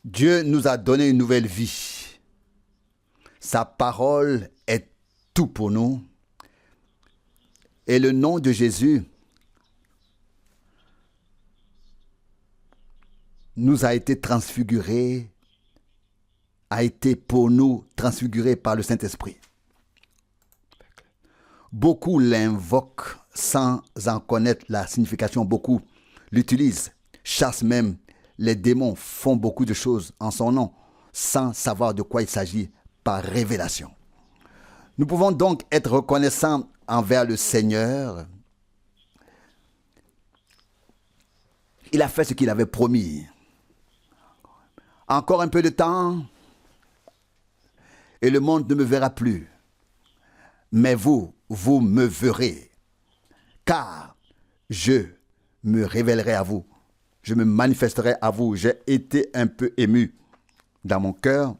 Dieu nous a donné une nouvelle vie. Sa parole est tout pour nous. Et le nom de Jésus nous a été transfiguré, a été pour nous transfiguré par le Saint-Esprit. Beaucoup l'invoquent sans en connaître la signification. Beaucoup l'utilisent, chassent même les démons, font beaucoup de choses en son nom sans savoir de quoi il s'agit par révélation. Nous pouvons donc être reconnaissants envers le Seigneur. Il a fait ce qu'il avait promis. Encore un peu de temps et le monde ne me verra plus. Mais vous me verrez, car je me révélerai à vous. Je me manifesterai à vous. J'ai été un peu ému dans mon cœur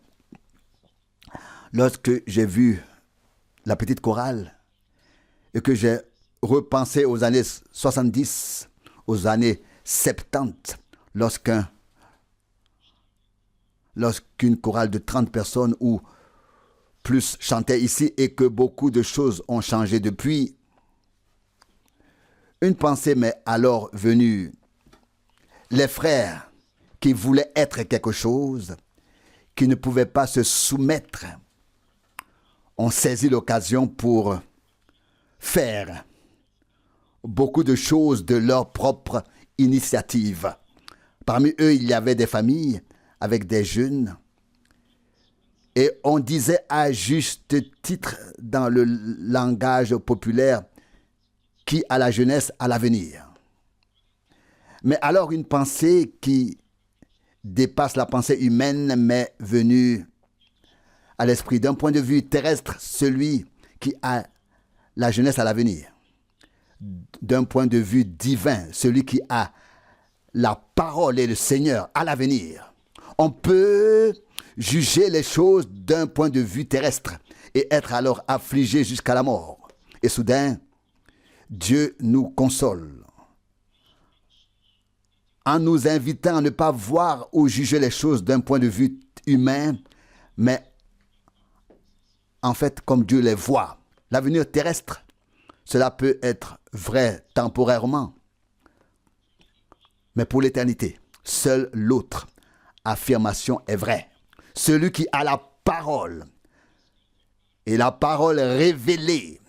lorsque j'ai vu la petite chorale et que j'ai repensé aux années 70, aux années 70, lorsqu'une chorale de 30 personnes ou plus chantait ici et que beaucoup de choses ont changé depuis. Une pensée m'est alors venue. Les frères qui voulaient être quelque chose, qui ne pouvaient pas se soumettre, ont saisi l'occasion pour faire beaucoup de choses de leur propre initiative. Parmi eux, il y avait des familles avec des jeunes. Et on disait à juste titre dans le langage populaire qui a la jeunesse a l'avenir. Mais alors une pensée qui dépasse la pensée humaine m'est venue à l'esprit. D'un point de vue terrestre, celui qui a la jeunesse à l'avenir. D'un point de vue divin, celui qui a la parole et le Seigneur à l'avenir. On peut juger les choses d'un point de vue terrestre et être alors affligé jusqu'à la mort. Et soudain, Dieu nous console en nous invitant à ne pas voir ou juger les choses d'un point de vue humain, mais en fait comme Dieu les voit. L'avenir terrestre, cela peut être vrai temporairement, mais pour l'éternité, seule l'autre affirmation est vraie. Celui qui a la parole et la parole révélée,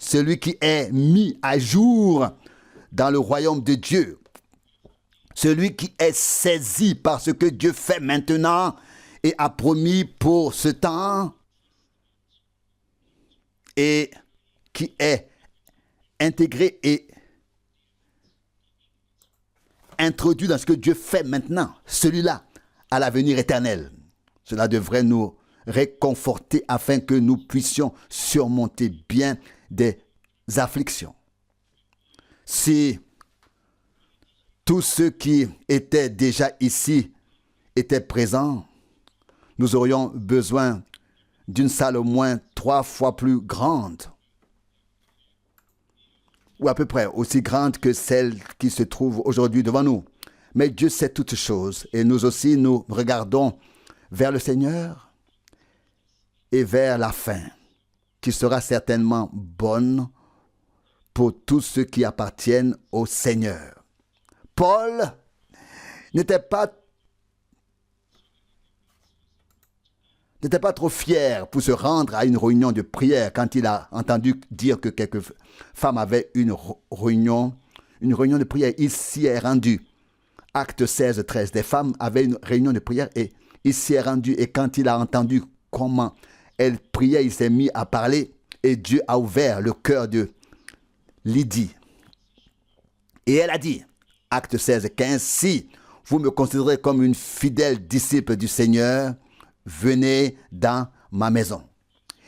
celui qui est mis à jour dans le royaume de Dieu, celui qui est saisi par ce que Dieu fait maintenant et a promis pour ce temps et qui est intégré et introduit dans ce que Dieu fait maintenant, celui-là a l'avenir éternel. Cela devrait nous réconforter afin que nous puissions surmonter bien des afflictions. Si tous ceux qui étaient déjà ici étaient présents, nous aurions besoin d'une salle au moins 3 fois plus grande, ou à peu près aussi grande que celle qui se trouve aujourd'hui devant nous. Mais Dieu sait toutes choses et nous aussi nous regardons vers le Seigneur et vers la fin, qui sera certainement bonne pour tous ceux qui appartiennent au Seigneur. Paul n'était pas trop fier pour se rendre à une réunion de prière quand il a entendu dire que quelques femmes avaient une réunion de prière. Il s'y est rendu. Acte 16, 13. Des femmes avaient une réunion de prière et il s'y est rendu. Et quand il a entendu comment elles priaient, il s'est mis à parler et Dieu a ouvert le cœur de Lydie. Et elle a dit, Acte 16, 15, si vous me considérez comme une fidèle disciple du Seigneur, venez dans ma maison.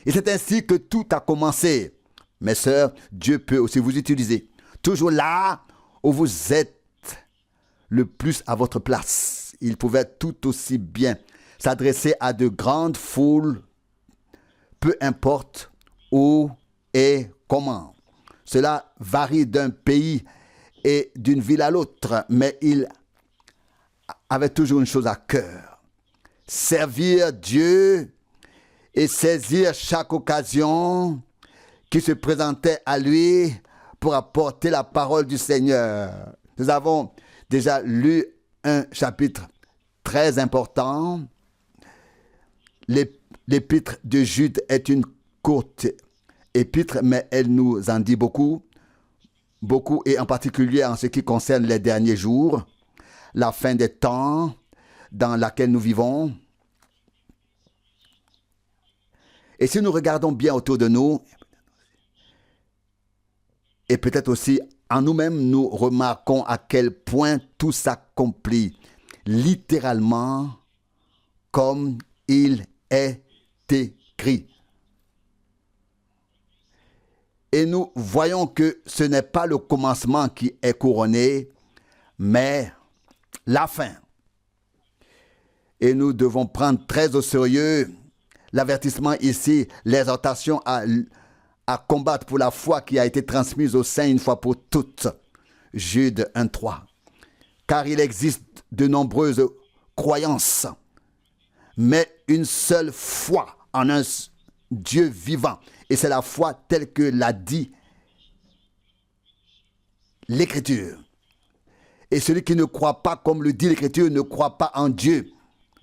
Et c'est ainsi que tout a commencé. Mes sœurs, Dieu peut aussi vous utiliser. Toujours là où vous êtes le plus à votre place. Il pouvait tout aussi bien s'adresser à de grandes foules, peu importe où et comment. Cela varie d'un pays et d'une ville à l'autre, mais il avait toujours une chose à cœur. servir Dieu et saisir chaque occasion qui se présentait à lui pour apporter la parole du Seigneur. Nous avons déjà lu un chapitre très important. L'épître de Jude est une courte épître, mais elle nous en dit beaucoup, et en particulier en ce qui concerne les derniers jours, la fin des temps dans laquelle nous vivons. Et si nous regardons bien autour de nous, et peut-être aussi en nous-mêmes, nous remarquons à quel point tout s'accomplit littéralement comme il est écrit. Et nous voyons que ce n'est pas le commencement qui est couronné, mais la fin. Et nous devons prendre très au sérieux l'avertissement ici, l'exhortation à combattre pour la foi qui a été transmise au sein une fois pour toutes. Jude 1,3. Car il existe de nombreuses croyances, mais une seule foi en un Dieu vivant. Et c'est la foi telle que l'a dit l'Écriture. Et celui qui ne croit pas comme le dit l'Écriture ne croit pas en Dieu,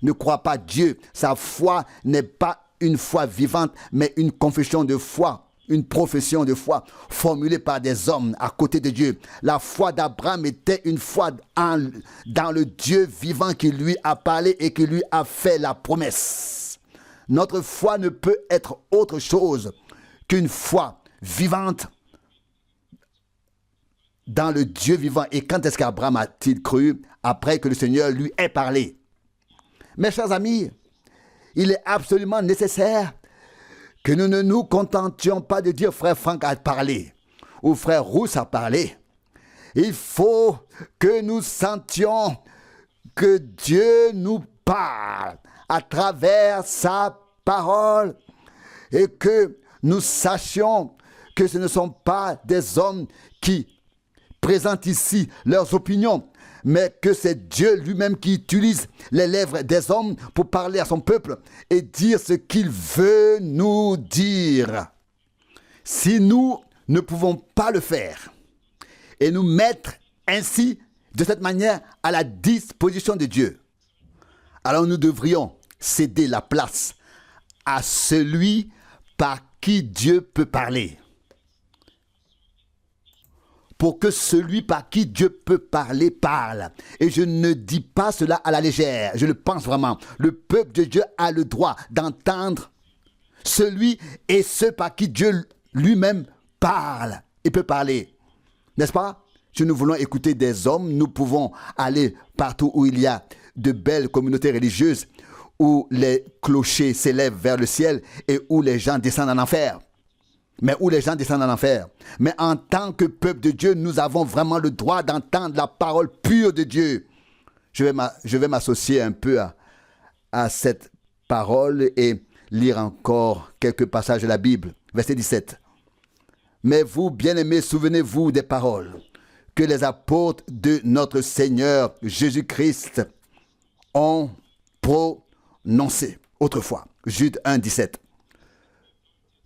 ne croit pas Dieu. Sa foi n'est pas une foi vivante, mais une confession de foi, une profession de foi formulée par des hommes à côté de Dieu. La foi d'Abraham était une foi dans le Dieu vivant qui lui a parlé et qui lui a fait la promesse. Notre foi ne peut être autre chose qu'une foi vivante dans le Dieu vivant. Et quand est-ce qu'Abraham a-t-il cru? Après que le Seigneur lui ait parlé. Mes chers amis, il est absolument nécessaire que nous ne nous contentions pas de dire frère Franck a parlé ou frère Rousse a parlé. Il faut que nous sentions que Dieu nous parle à travers sa parole et que nous sachions que ce ne sont pas des hommes qui présentent ici leurs opinions, mais que c'est Dieu lui-même qui utilise les lèvres des hommes pour parler à son peuple et dire ce qu'il veut nous dire. Si nous ne pouvons pas le faire et nous mettre ainsi, de cette manière, à la disposition de Dieu, alors nous devrions céder la place à celui par qui Dieu peut parler. Pour que celui par qui Dieu peut parler, parle. Et je ne dis pas cela à la légère, je le pense vraiment. Le peuple de Dieu a le droit d'entendre celui et ceux par qui Dieu lui-même parle et peut parler. N'est-ce pas? Si nous voulons écouter des hommes, nous pouvons aller partout où il y a de belles communautés religieuses, où les clochers s'élèvent vers le ciel et où les gens descendent en enfer. Mais en tant que peuple de Dieu, nous avons vraiment le droit d'entendre la parole pure de Dieu. Je vais m'associer un peu à cette parole et lire encore quelques passages de la Bible. Verset 17. Mais vous, bien-aimés, souvenez-vous des paroles que les apôtres de notre Seigneur Jésus-Christ ont prononcées autrefois. Jude 1, 17.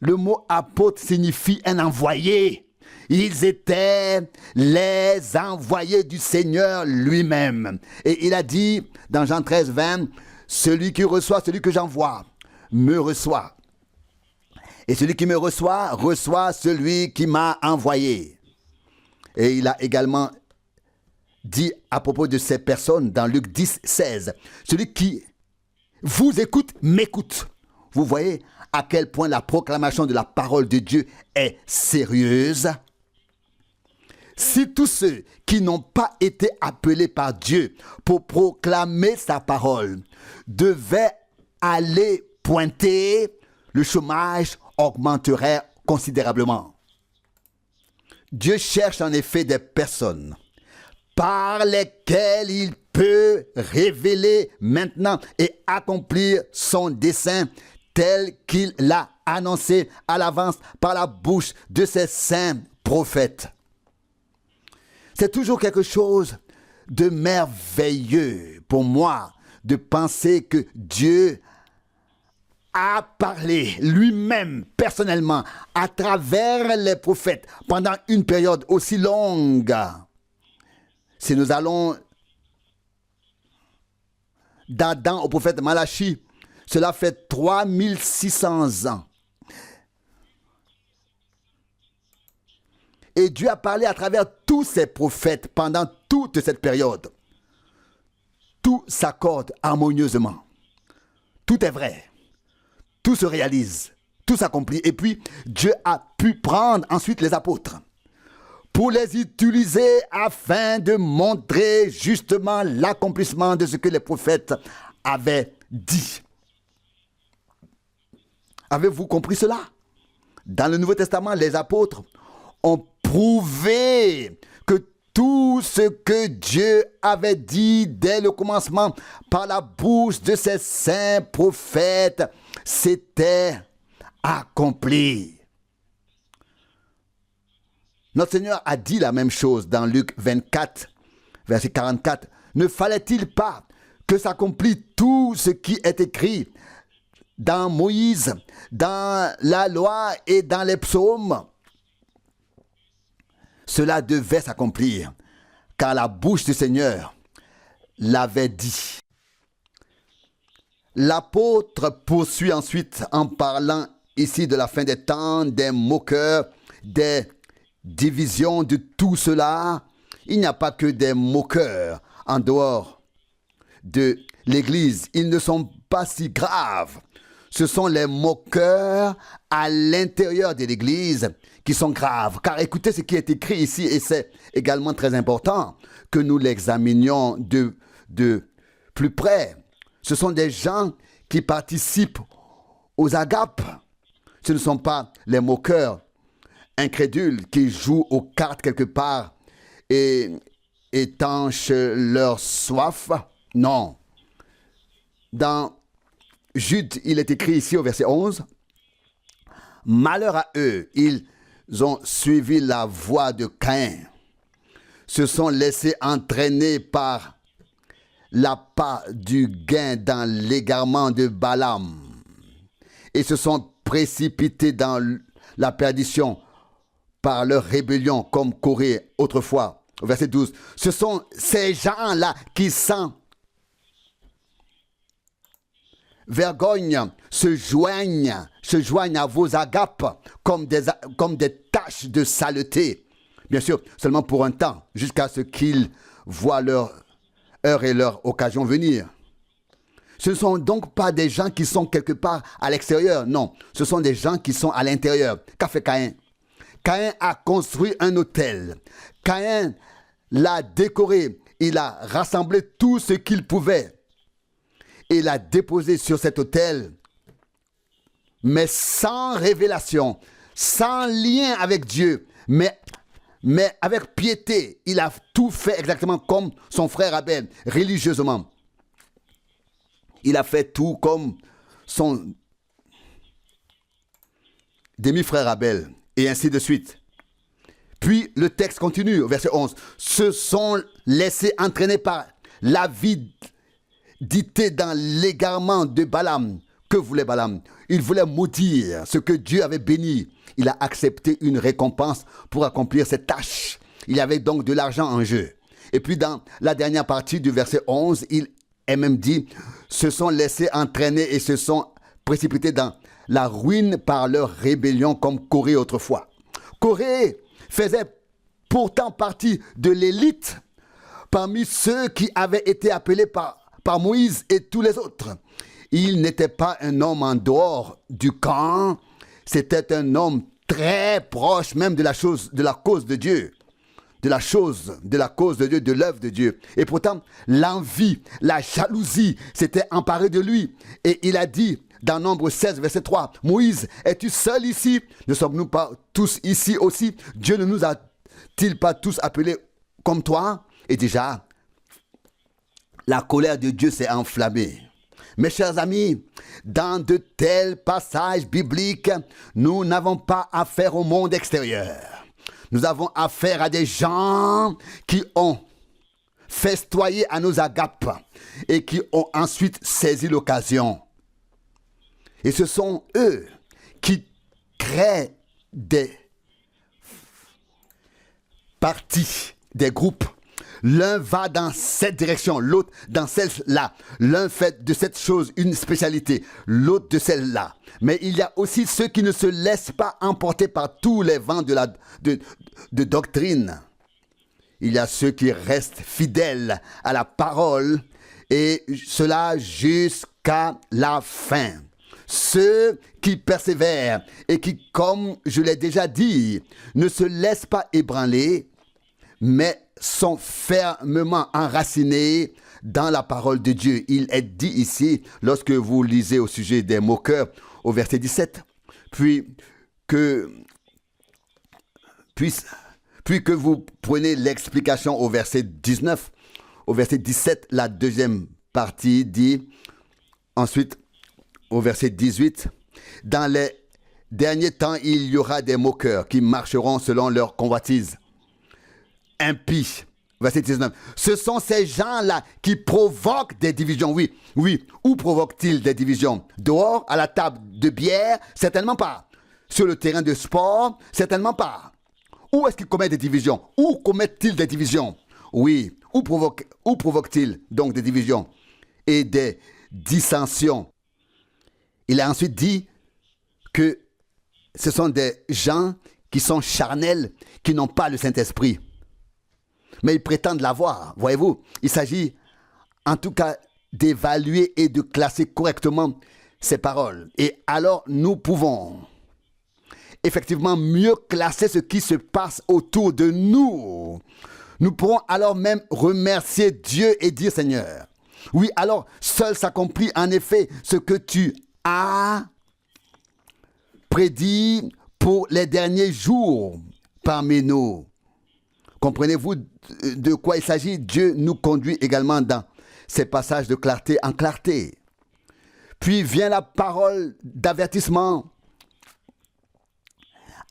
Le mot apôtre signifie un envoyé. Ils étaient les envoyés du Seigneur lui-même. Et il a dit dans Jean 13, 20, celui qui reçoit, celui que j'envoie, me reçoit. Et celui qui me reçoit, reçoit celui qui m'a envoyé. Et il a également dit à propos de ces personnes dans Luc 10, 16, celui qui vous écoute, m'écoute. Vous voyez à quel point la proclamation de la parole de Dieu est sérieuse. Si tous ceux qui n'ont pas été appelés par Dieu pour proclamer sa parole devaient aller pointer, le chômage augmenterait considérablement. Dieu cherche en effet des personnes par lesquelles il peut révéler maintenant et accomplir son dessein tel qu'il l'a annoncé à l'avance par la bouche de ses saints prophètes. C'est toujours quelque chose de merveilleux pour moi de penser que Dieu a parlé lui-même, personnellement, à travers les prophètes pendant une période aussi longue. Si nous allons d'Adam au prophète Malachi, cela fait 3600 ans. Et Dieu a parlé à travers tous ces prophètes pendant toute cette période. Tout s'accorde harmonieusement. Tout est vrai. Tout se réalise. Tout s'accomplit. Et puis, Dieu a pu prendre ensuite les apôtres pour les utiliser afin de montrer justement l'accomplissement de ce que les prophètes avaient dit. Avez-vous compris cela? Dans le Nouveau Testament, les apôtres ont prouvé que tout ce que Dieu avait dit dès le commencement par la bouche de ses saints prophètes s'était accompli. Notre Seigneur a dit la même chose dans Luc 24, verset 44. Ne fallait-il pas que s'accomplisse tout ce qui est écrit dans Moïse, dans la loi et dans les psaumes? Cela devait s'accomplir, car la bouche du Seigneur l'avait dit. L'apôtre poursuit ensuite en parlant ici de la fin des temps, des moqueurs, des divisions, de tout cela. Il n'y a pas que des moqueurs en dehors de l'Église. Ils ne sont pas si graves. Ce sont les moqueurs à l'intérieur de l'Église qui sont graves. Car écoutez ce qui est écrit ici, et c'est également très important que nous l'examinions de plus près. Ce sont des gens qui participent aux agapes. Ce ne sont pas les moqueurs incrédules qui jouent aux cartes quelque part et étanchent leur soif. Non. Dans Jude, il est écrit ici au verset 11, « Malheur à eux, ils ont suivi la voie de Caïn, se sont laissés entraîner par l'appât du gain dans l'égarement de Balaam et se sont précipités dans la perdition par leur rébellion comme Corée autrefois. » Au verset 12, ce sont ces gens-là qui vergogne se joignent à vos agapes comme des taches de saleté. Bien sûr, seulement pour un temps, jusqu'à ce qu'ils voient leur heure et leur occasion venir. Ce ne sont donc pas des gens qui sont quelque part à l'extérieur, non. Ce sont des gens qui sont à l'intérieur. Qu'a fait Caïn? Caïn a construit un autel. Caïn l'a décoré. Il a rassemblé tout ce qu'il pouvait. Et l'a déposé sur cet autel, mais sans révélation, sans lien avec Dieu, mais avec piété. Il a tout fait exactement comme son frère Abel, religieusement. Il a fait tout comme son demi-frère Abel, et ainsi de suite. Puis le texte continue au verset 11. Se sont laissés entraîner par l'avidité dans l'égarement de Balaam. Que voulait Balaam? Il voulait maudire ce que Dieu avait béni. Il a accepté une récompense pour accomplir cette tâche. Il y avait donc de l'argent en jeu. Et puis dans la dernière partie du verset 11, il est même dit, se sont laissés entraîner et se sont précipités dans la ruine par leur rébellion comme Corée autrefois. Corée faisait pourtant partie de l'élite parmi ceux qui avaient été appelés par Moïse et tous les autres. Il n'était pas un homme en dehors du camp, c'était un homme très proche même de la cause de Dieu, de la cause de Dieu, de l'œuvre de Dieu. Et pourtant, l'envie, la jalousie s'était emparée de lui. Et il a dit dans Nombre 16, verset 3, « Moïse, es-tu seul ici? Ne sommes-nous pas tous ici aussi? Dieu ne nous a-t-il pas tous appelés comme toi? » Et déjà, la colère de Dieu s'est enflammée. Mes chers amis, dans de tels passages bibliques, nous n'avons pas affaire au monde extérieur. Nous avons affaire à des gens qui ont festoyé à nos agapes et qui ont ensuite saisi l'occasion. Et ce sont eux qui créent des partis, des groupes. L'un va dans cette direction, l'autre dans celle-là. L'un fait de cette chose une spécialité, l'autre de celle-là. Mais il y a aussi ceux qui ne se laissent pas emporter par tous les vents de doctrine. Il y a ceux qui restent fidèles à la parole et cela jusqu'à la fin. Ceux qui persévèrent et qui, comme je l'ai déjà dit, ne se laissent pas ébranler, mais sont fermement enracinés dans la parole de Dieu. Il est dit ici, lorsque vous lisez au sujet des moqueurs, au verset 17, puis que vous prenez l'explication au verset 19, au verset 17, la deuxième partie dit, ensuite, au verset 18, dans les derniers temps, il y aura des moqueurs qui marcheront selon leur convoitise. Impies. Verset 19. Ce sont ces gens-là qui provoquent des divisions. Oui. Où provoquent-ils des divisions? Dehors, à la table de bière? Certainement pas. Sur le terrain de sport? Certainement pas. Où est-ce qu'ils commettent des divisions? Où commettent-ils des divisions? Oui. Où provoquent-ils donc des divisions et des dissensions? Il a ensuite dit que ce sont des gens qui sont charnels, qui n'ont pas le Saint-Esprit. Mais ils prétendent l'avoir, voyez-vous. Il s'agit en tout cas d'évaluer et de classer correctement ces paroles. Et alors nous pouvons effectivement mieux classer ce qui se passe autour de nous. Nous pourrons alors même remercier Dieu et dire Seigneur. Oui, alors seul s'accomplit en effet ce que tu as prédit pour les derniers jours parmi nous. Comprenez-vous de quoi il s'agit? Dieu nous conduit également dans ces passages de clarté en clarté. Puis vient la parole d'avertissement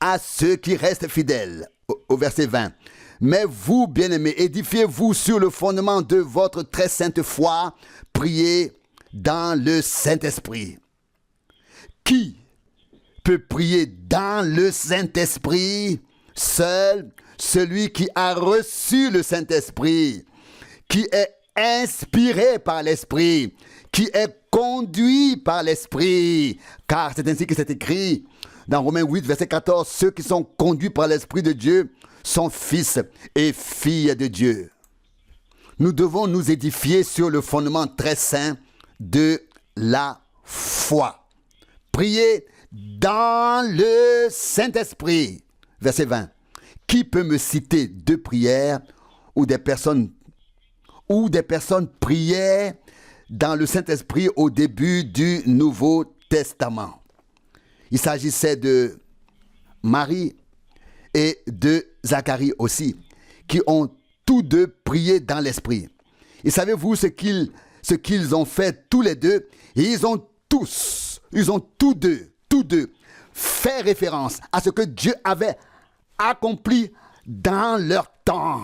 à ceux qui restent fidèles, au verset 20. Mais vous, bien-aimés, édifiez-vous sur le fondement de votre très sainte foi, priez dans le Saint-Esprit. Qui peut prier dans le Saint-Esprit? Seul celui qui a reçu le Saint-Esprit, qui est inspiré par l'Esprit, qui est conduit par l'Esprit. Car c'est ainsi que c'est écrit dans Romains 8, verset 14, ceux qui sont conduits par l'Esprit de Dieu sont fils et filles de Dieu. Nous devons nous édifier sur le fondement très saint de la foi. Prier dans le Saint-Esprit. Verset 20. Qui peut me citer deux prières où des personnes priaient dans le Saint-Esprit au début du Nouveau Testament? Il s'agissait de Marie et de Zacharie aussi, qui ont tous deux prié dans l'Esprit. Et savez-vous ce qu'ils ont fait tous les deux? Et ils ont tous tous deux fait référence à ce que Dieu avait accompli dans leur temps.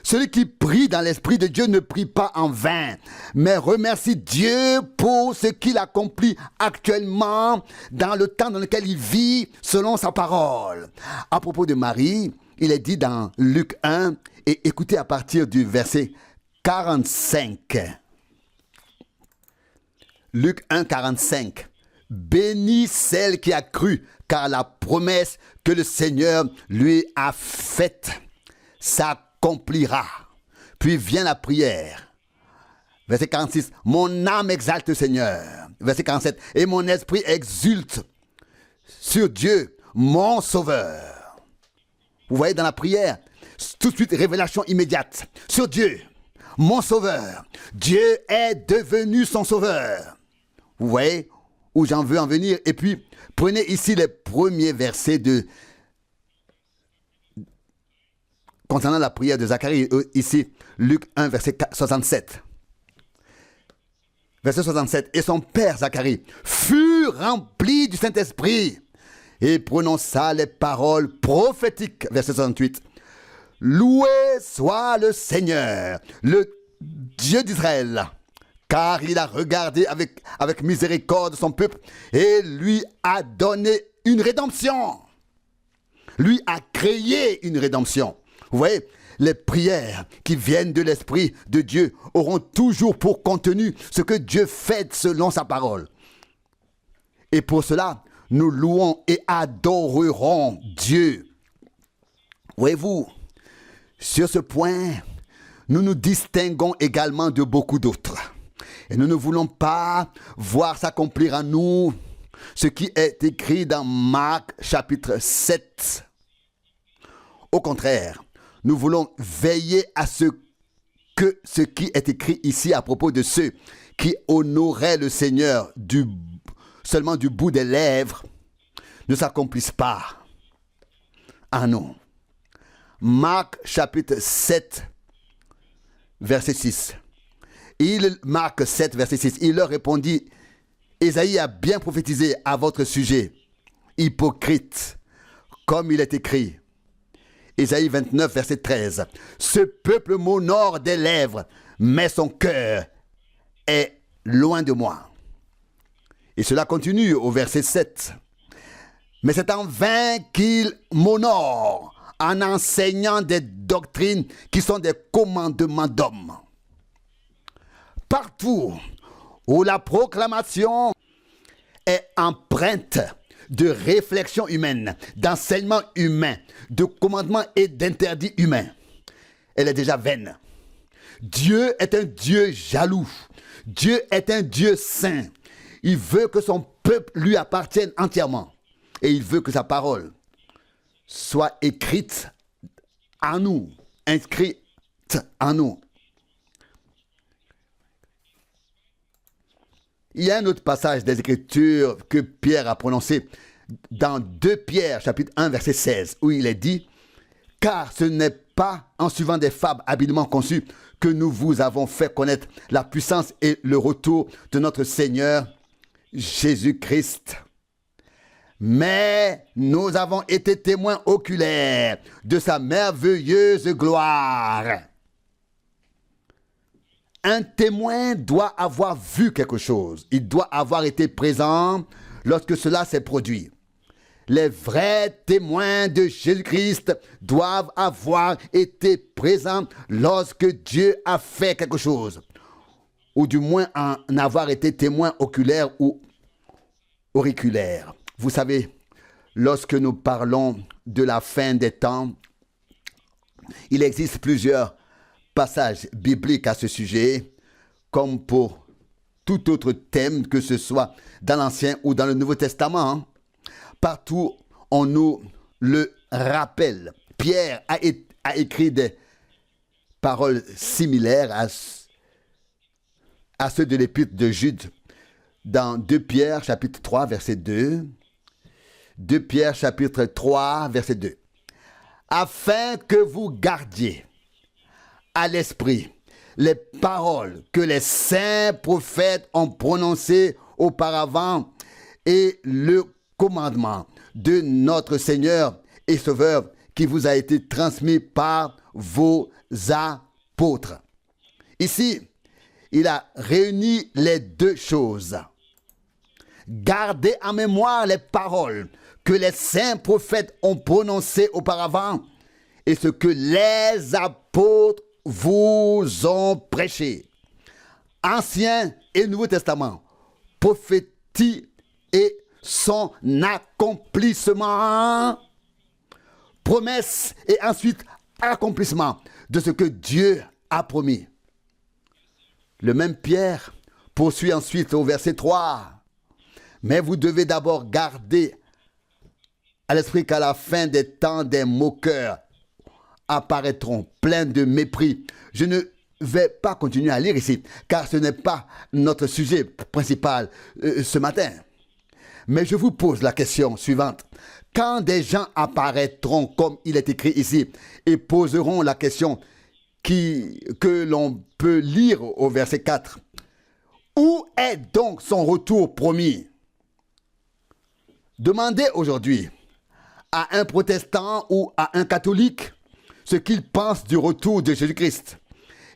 Celui qui prie dans l'Esprit de Dieu ne prie pas en vain, mais remercie Dieu pour ce qu'il accomplit actuellement dans le temps dans lequel il vit selon sa parole. À propos de Marie, il est dit dans Luc 1, et écoutez à partir du verset 45. Luc 1, 45. Bénie celle qui a cru, car la promesse que le Seigneur lui a faite s'accomplira. Puis vient la prière. Verset 46. Mon âme exalte le Seigneur. Verset 47. Et mon esprit exulte sur Dieu, mon Sauveur. Vous voyez dans la prière, tout de suite révélation immédiate sur Dieu, mon Sauveur. Dieu est devenu son Sauveur. Vous voyez où j'en veux en venir. Et puis, prenez ici les premiers versets concernant la prière de Zacharie. Ici, Luc 1, verset 67. Verset 67. Et son père Zacharie fut rempli du Saint-Esprit et prononça les paroles prophétiques. Verset 68. Loué soit le Seigneur, le Dieu d'Israël, car il a regardé avec miséricorde son peuple et lui a donné une rédemption. Lui a créé une rédemption. Vous voyez, les prières qui viennent de l'Esprit de Dieu auront toujours pour contenu ce que Dieu fait selon sa parole. Et pour cela, nous louons et adorerons Dieu. Voyez-vous, sur ce point, nous nous distinguons également de beaucoup d'autres. Et nous ne voulons pas voir s'accomplir en nous ce qui est écrit dans Marc chapitre 7. Au contraire, nous voulons veiller à ce que ce qui est écrit ici à propos de ceux qui honoraient le Seigneur seulement du bout des lèvres ne s'accomplisse pas en nous. Marc chapitre 7, verset 6. Marc 7, verset 6. Il leur répondit, Ésaïe a bien prophétisé à votre sujet, hypocrite, comme il est écrit. Ésaïe 29, verset 13. Ce peuple m'honore des lèvres, mais son cœur est loin de moi. Et cela continue au verset 7. Mais c'est en vain qu'il m'honore en enseignant des doctrines qui sont des commandements d'hommes. Partout où la proclamation est empreinte de réflexion humaine, d'enseignement humain, de commandements et d'interdits humains, elle est déjà vaine. Dieu est un Dieu jaloux. Dieu est un Dieu saint. Il veut que son peuple lui appartienne entièrement. Et il veut que sa parole soit écrite en nous, inscrite en nous. Il y a un autre passage des Écritures que Pierre a prononcé dans 2 Pierre, chapitre 1, verset 16, où il est dit « Car ce n'est pas en suivant des fables habilement conçues que nous vous avons fait connaître la puissance et le retour de notre Seigneur Jésus-Christ. Mais nous avons été témoins oculaires de sa merveilleuse gloire. » Un témoin doit avoir vu quelque chose. Il doit avoir été présent lorsque cela s'est produit. Les vrais témoins de Jésus-Christ doivent avoir été présents lorsque Dieu a fait quelque chose. Ou du moins en avoir été témoin oculaire ou auriculaire. Vous savez, lorsque nous parlons de la fin des temps, il existe plusieurs passages bibliques à ce sujet, comme pour tout autre thème, que ce soit dans l'Ancien ou dans le Nouveau Testament. Partout, on nous le rappelle. Pierre a écrit des paroles similaires à ceux de l'épître de Jude dans 2 Pierre, chapitre 3, verset 2. 2 Pierre, chapitre 3, verset 2. Afin que vous gardiez à l'esprit les paroles que les saints prophètes ont prononcées auparavant et le commandement de notre Seigneur et Sauveur qui vous a été transmis par vos apôtres. Ici, il a réuni les deux choses. Gardez en mémoire les paroles que les saints prophètes ont prononcées auparavant et ce que les apôtres vous ont prêché. Ancien et Nouveau Testament, prophétie et son accomplissement, promesse et ensuite accomplissement de ce que Dieu a promis. Le même Pierre poursuit ensuite au verset 3. Mais vous devez d'abord garder à l'esprit qu'à la fin des temps, des moqueurs apparaîtront pleins de mépris. Je ne vais pas continuer à lire ici, car ce n'est pas notre sujet principal ce matin. Mais je vous pose la question suivante. Quand des gens apparaîtront, comme il est écrit ici, et poseront la question que l'on peut lire au verset 4, où est donc son retour promis? Demandez aujourd'hui à un protestant ou à un catholique ce qu'il pense du retour de Jésus-Christ.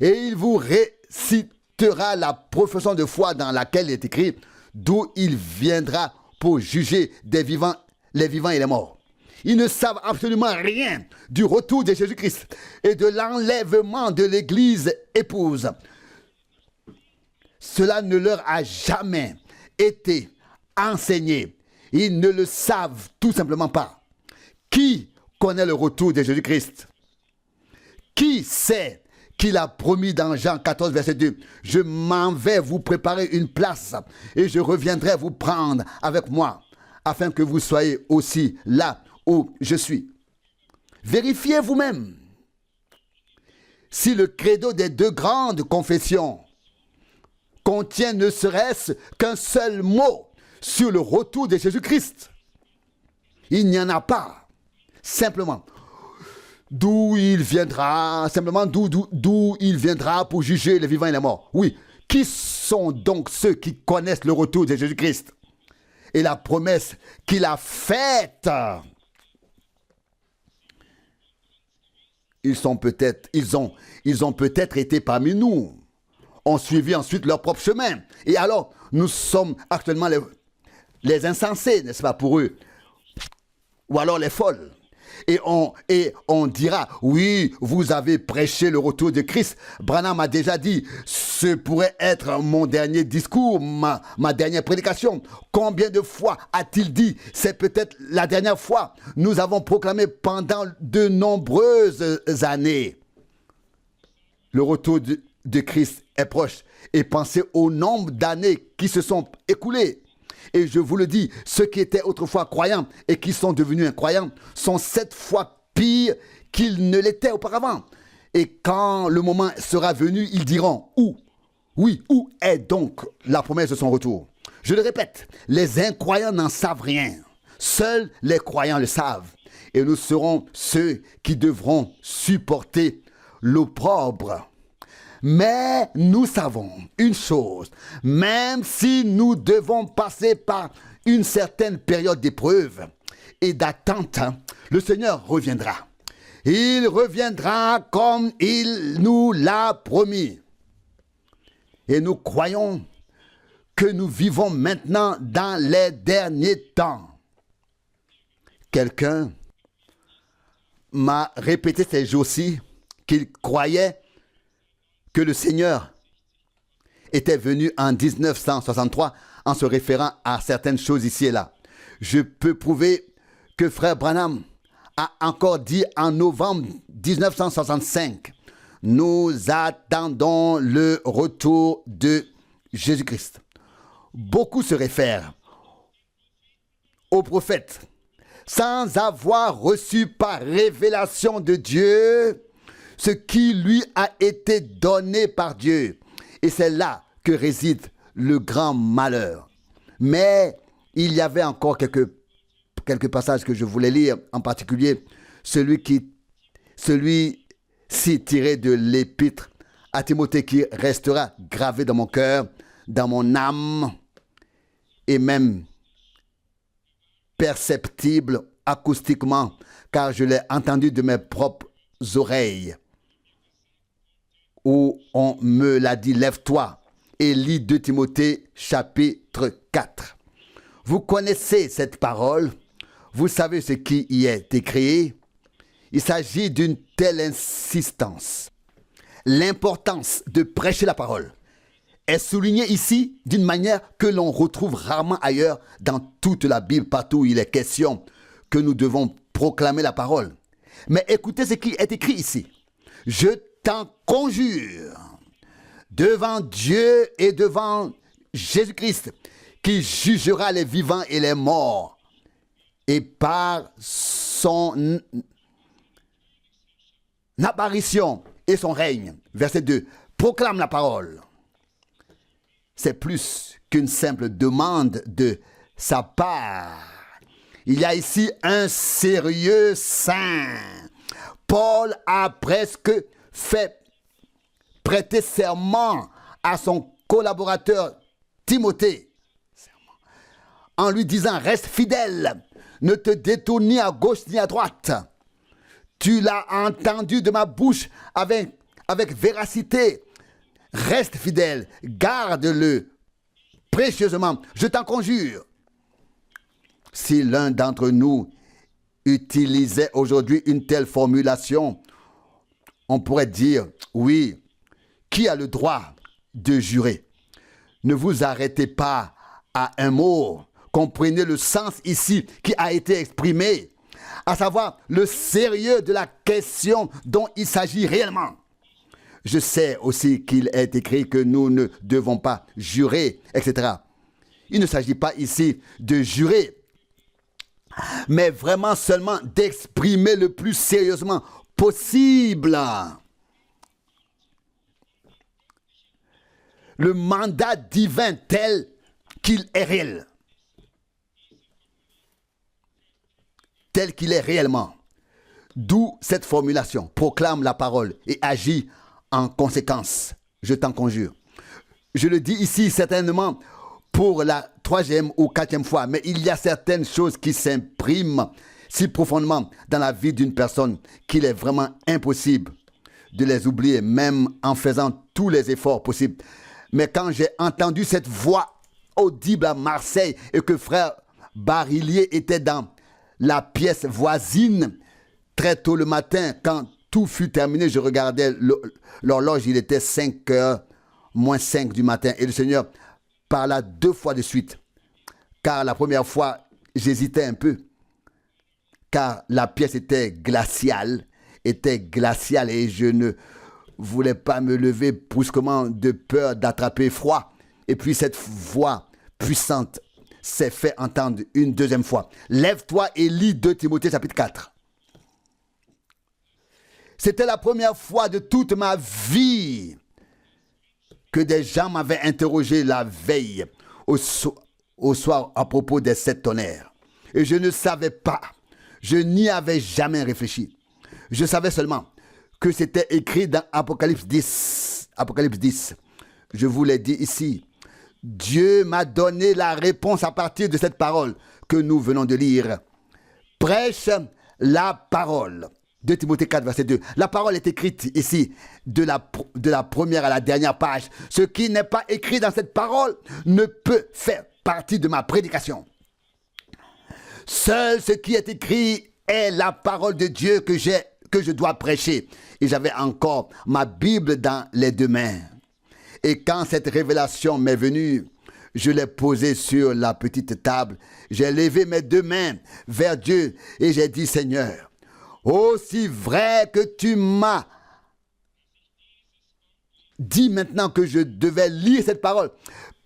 Et il vous récitera la profession de foi dans laquelle il est écrit, d'où il viendra pour juger les vivants et les morts. Ils ne savent absolument rien du retour de Jésus-Christ et de l'enlèvement de l'Église épouse. Cela ne leur a jamais été enseigné. Ils ne le savent tout simplement pas. Qui connaît le retour de Jésus-Christ? Qui sait qu'il a promis dans Jean 14, verset 2, « Je m'en vais vous préparer une place et je reviendrai vous prendre avec moi, afin que vous soyez aussi là où je suis. » Vérifiez vous-même si le credo des deux grandes confessions contient ne serait-ce qu'un seul mot sur le retour de Jésus-Christ. Il n'y en a pas. Simplement, d'où il viendra, d'où il viendra pour juger les vivants et les morts. Oui, qui sont donc ceux qui connaissent le retour de Jésus-Christ et la promesse qu'il a faite? Ils ont peut-être été parmi nous, ont suivi ensuite leur propre chemin. Et alors, nous sommes actuellement les insensés, n'est-ce pas, pour eux? Ou alors les folles. Et on dira, oui, vous avez prêché le retour de Christ. Branham a déjà dit, ce pourrait être mon dernier discours, ma dernière prédication. Combien de fois a-t-il dit, c'est peut-être la dernière fois? Nous avons proclamé pendant de nombreuses années. Le retour de Christ est proche. Et pensez au nombre d'années qui se sont écoulées. Et je vous le dis, ceux qui étaient autrefois croyants et qui sont devenus incroyants sont 7 fois pires qu'ils ne l'étaient auparavant. Et quand le moment sera venu, ils diront où? Oui, où est donc la promesse de son retour? Je le répète, les incroyants n'en savent rien. Seuls les croyants le savent. Et nous serons ceux qui devront supporter l'opprobre. Mais nous savons une chose, même si nous devons passer par une certaine période d'épreuve et d'attente, le Seigneur reviendra. Il reviendra comme il nous l'a promis. Et nous croyons que nous vivons maintenant dans les derniers temps. Quelqu'un m'a répété ces jours-ci qu'il croyait que le Seigneur était venu en 1963 en se référant à certaines choses ici et là. Je peux prouver que frère Branham a encore dit en novembre 1965, nous attendons le retour de Jésus-Christ. Beaucoup se réfèrent au prophète sans avoir reçu par révélation de Dieu ce qui lui a été donné par Dieu. Et c'est là que réside le grand malheur. Mais il y avait encore quelques passages que je voulais lire, en particulier celui-ci tiré de l'épître à Timothée qui restera gravé dans mon cœur, dans mon âme, et même perceptible acoustiquement, car je l'ai entendu de mes propres oreilles, où on me l'a dit, lève-toi et lis 2 Timothée chapitre 4. Vous connaissez cette parole, vous savez ce qui y est écrit. Il s'agit d'une telle insistance. L'importance de prêcher la parole est soulignée ici d'une manière que l'on retrouve rarement ailleurs dans toute la Bible, partout où il est question que nous devons proclamer la parole. Mais écoutez ce qui est écrit ici. Je t'en conjure, devant Dieu et devant Jésus-Christ, qui jugera les vivants et les morts, et par son apparition et son règne. Verset 2, proclame la parole. C'est plus qu'une simple demande de sa part. Il y a ici un sérieux saint. Paul a presque fait prêter serment à son collaborateur Timothée, en lui disant, reste fidèle, ne te détourne ni à gauche ni à droite. Tu l'as entendu de ma bouche avec véracité. Reste fidèle, garde-le précieusement, je t'en conjure. Si l'un d'entre nous utilisait aujourd'hui une telle formulation, on pourrait dire, oui, qui a le droit de jurer? Ne vous arrêtez pas à un mot, comprenez le sens ici qui a été exprimé, à savoir le sérieux de la question dont il s'agit réellement. Je sais aussi qu'il est écrit que nous ne devons pas jurer, etc. Il ne s'agit pas ici de jurer, mais vraiment seulement d'exprimer le plus sérieusement possible le mandat divin tel qu'il est réel. Tel qu'il est réellement. D'où cette formulation, proclame la parole et agis en conséquence, je t'en conjure. Je le dis ici certainement pour la 3e ou 4e fois, mais il y a certaines choses qui s'impriment si profondément dans la vie d'une personne qu'il est vraiment impossible de les oublier, même en faisant tous les efforts possibles. Mais quand j'ai entendu cette voix audible à Marseille et que frère Barillier était dans la pièce voisine, très tôt le matin, quand tout fut terminé, je regardais l'horloge, il était 5h moins 5 du matin. Et le Seigneur parla 2 fois de suite. Car la première fois, j'hésitais un peu. Car la pièce était glaciale et je ne voulais pas me lever brusquement de peur d'attraper froid. Et puis cette voix puissante s'est fait entendre une 2e fois. Lève-toi et lis 2 Timothée chapitre 4. C'était la première fois de toute ma vie que des gens m'avaient interrogé la veille au soir à propos des 7 tonnerres. Et je ne savais pas, je n'y avais jamais réfléchi. Je savais seulement que c'était écrit dans Apocalypse 10. Apocalypse 10. Je vous l'ai dit ici. Dieu m'a donné la réponse à partir de cette parole que nous venons de lire. Prêche la parole. 2 Timothée 4, verset 2. La parole est écrite ici, de la première à la dernière page. Ce qui n'est pas écrit dans cette parole ne peut faire partie de ma prédication. Seul ce qui est écrit est la parole de Dieu que je dois prêcher. Et j'avais encore ma Bible dans les 2 mains. Et quand cette révélation m'est venue, je l'ai posée sur la petite table. J'ai levé mes 2 mains vers Dieu et j'ai dit, Seigneur, aussi vrai que tu m'as dit maintenant que je devais lire cette parole,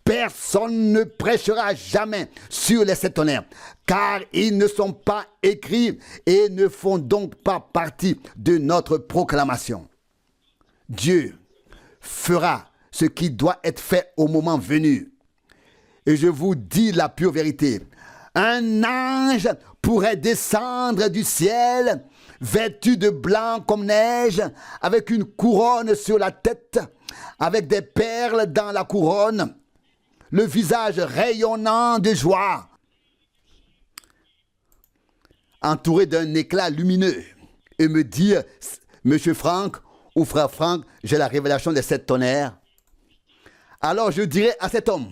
personne ne prêchera jamais sur les 7 tonnerres, car ils ne sont pas écrits et ne font donc pas partie de notre proclamation. Dieu fera ce qui doit être fait au moment venu. Et je vous dis la pure vérité. Un ange pourrait descendre du ciel, vêtu de blanc comme neige, avec une couronne sur la tête, avec des perles dans la couronne, le visage rayonnant de joie, entouré d'un éclat lumineux, et me dire, Monsieur Franck ou Frère Franck, j'ai la révélation des 7 tonnerres. Alors je dirai à cet homme,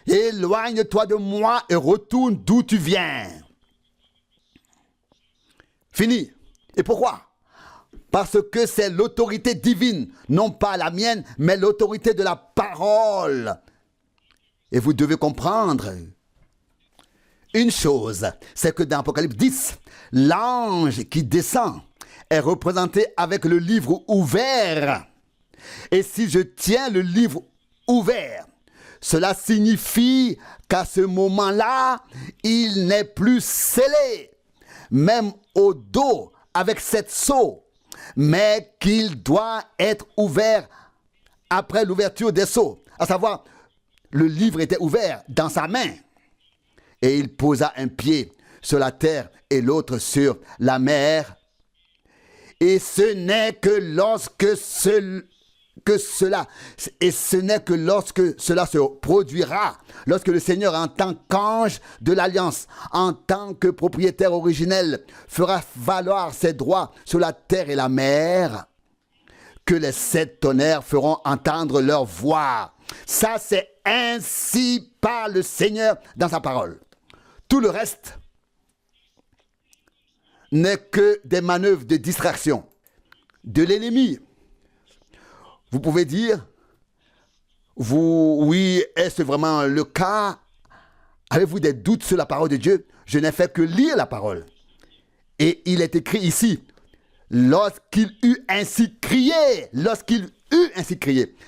éloigne-toi de moi et retourne d'où tu viens. Fini. Et pourquoi? Parce que c'est l'autorité divine, non pas la mienne, mais l'autorité de la parole. Et vous devez comprendre une chose, c'est que dans Apocalypse 10, l'ange qui descend est représenté avec le livre ouvert. Et si je tiens le livre ouvert, cela signifie qu'à ce moment-là, il n'est plus scellé, même au dos avec 7 sceaux, mais qu'il doit être ouvert après l'ouverture des sceaux. À savoir, le livre était ouvert dans sa main et il posa un pied sur la terre et l'autre sur la mer. Et ce n'est que lorsque que cela, et ce n'est que lorsque cela se produira, lorsque le Seigneur en tant qu'ange de l'Alliance, en tant que propriétaire originel, fera valoir ses droits sur la terre et la mer, que les 7 tonnerres feront entendre leur voix. Ça, c'est ainsi par le Seigneur dans sa parole. Tout le reste n'est que des manœuvres de distraction de l'ennemi. Vous pouvez dire, oui, est-ce vraiment le cas? Avez-vous des doutes sur la parole de Dieu? Je n'ai fait que lire la parole. Et il est écrit ici, lorsqu'il eut ainsi crié,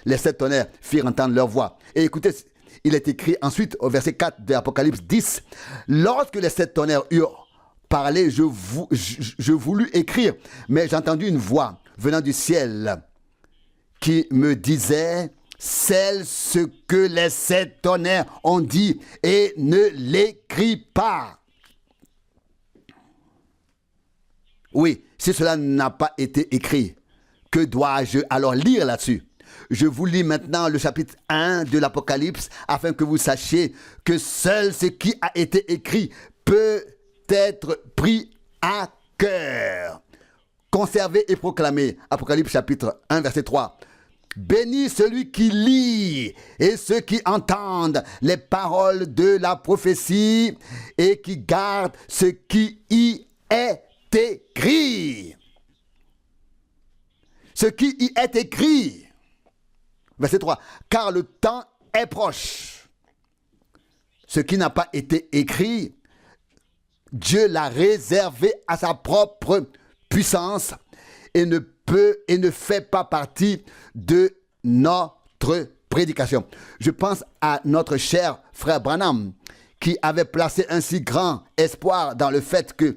les 7 tonnerres firent entendre leur voix. Et écoutez, il est écrit ensuite au verset 4 de Apocalypse 10, lorsque les 7 tonnerres eurent parlé, je voulus écrire, mais j'ai entendu une voix venant du ciel qui me disait, c'est ce que les 7 tonnerres ont dit et ne l'écris pas. Oui, si cela n'a pas été écrit, que dois-je alors lire là-dessus? Je vous lis maintenant le chapitre 1 de l'Apocalypse afin que vous sachiez que seul ce qui a été écrit peut être pris à cœur. Conservé et proclamé. Apocalypse chapitre 1 verset 3. Béni celui qui lit et ceux qui entendent les paroles de la prophétie et qui gardent ce qui y est écrit. Ce qui y est écrit. Verset 3. Car le temps est proche. Ce qui n'a pas été écrit, Dieu l'a réservé à sa propre puissance et ne peut et ne fait pas partie de notre prédication. Je pense à notre cher frère Branham qui avait placé un si grand espoir dans le fait que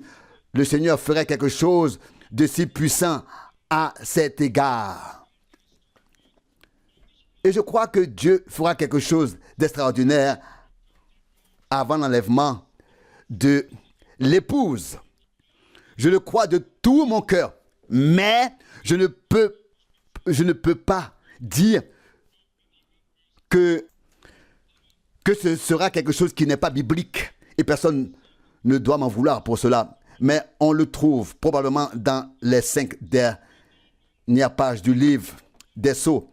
le Seigneur ferait quelque chose de si puissant à cet égard. Et je crois que Dieu fera quelque chose d'extraordinaire avant l'enlèvement de l'épouse. Je le crois de tout mon cœur, mais je ne peux pas dire que ce sera quelque chose qui n'est pas biblique et personne ne doit m'en vouloir pour cela. Mais on le trouve probablement dans les 5 dernières pages du livre des Sceaux,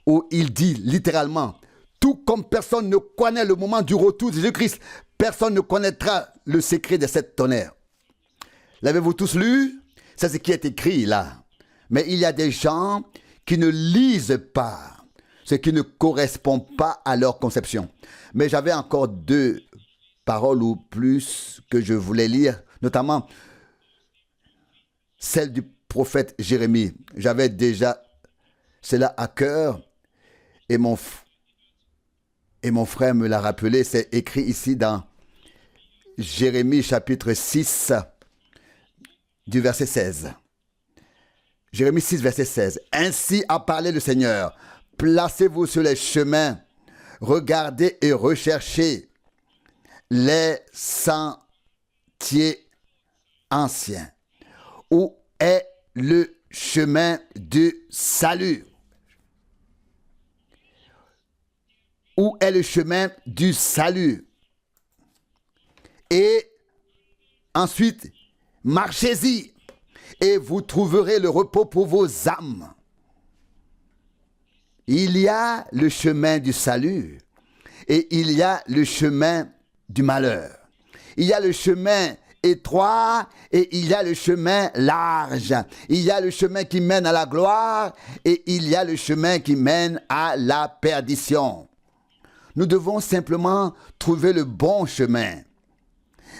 où il dit littéralement, tout comme personne ne connaît le moment du retour de Jésus-Christ, personne ne connaîtra le secret des 7 tonnerres. L'avez-vous tous lu? C'est ce qui est écrit là. Mais il y a des gens qui ne lisent pas, ce qui ne correspond pas à leur conception. Mais j'avais encore 2 paroles ou plus que je voulais lire, notamment celle du prophète Jérémie. J'avais déjà cela à cœur et mon frère me l'a rappelé. C'est écrit ici dans Jérémie chapitre 6 du verset 16. Jérémie 6 verset 16. Ainsi a parlé le Seigneur. Placez-vous sur les chemins, regardez et recherchez les sentiers anciens. Où est le chemin du salut? Où est le chemin du salut? Et ensuite, marchez-y et vous trouverez le repos pour vos âmes. Il y a le chemin du salut et il y a le chemin du malheur. Il y a le chemin étroit et il y a le chemin large. Il y a le chemin qui mène à la gloire et il y a le chemin qui mène à la perdition. Nous devons simplement trouver le bon chemin.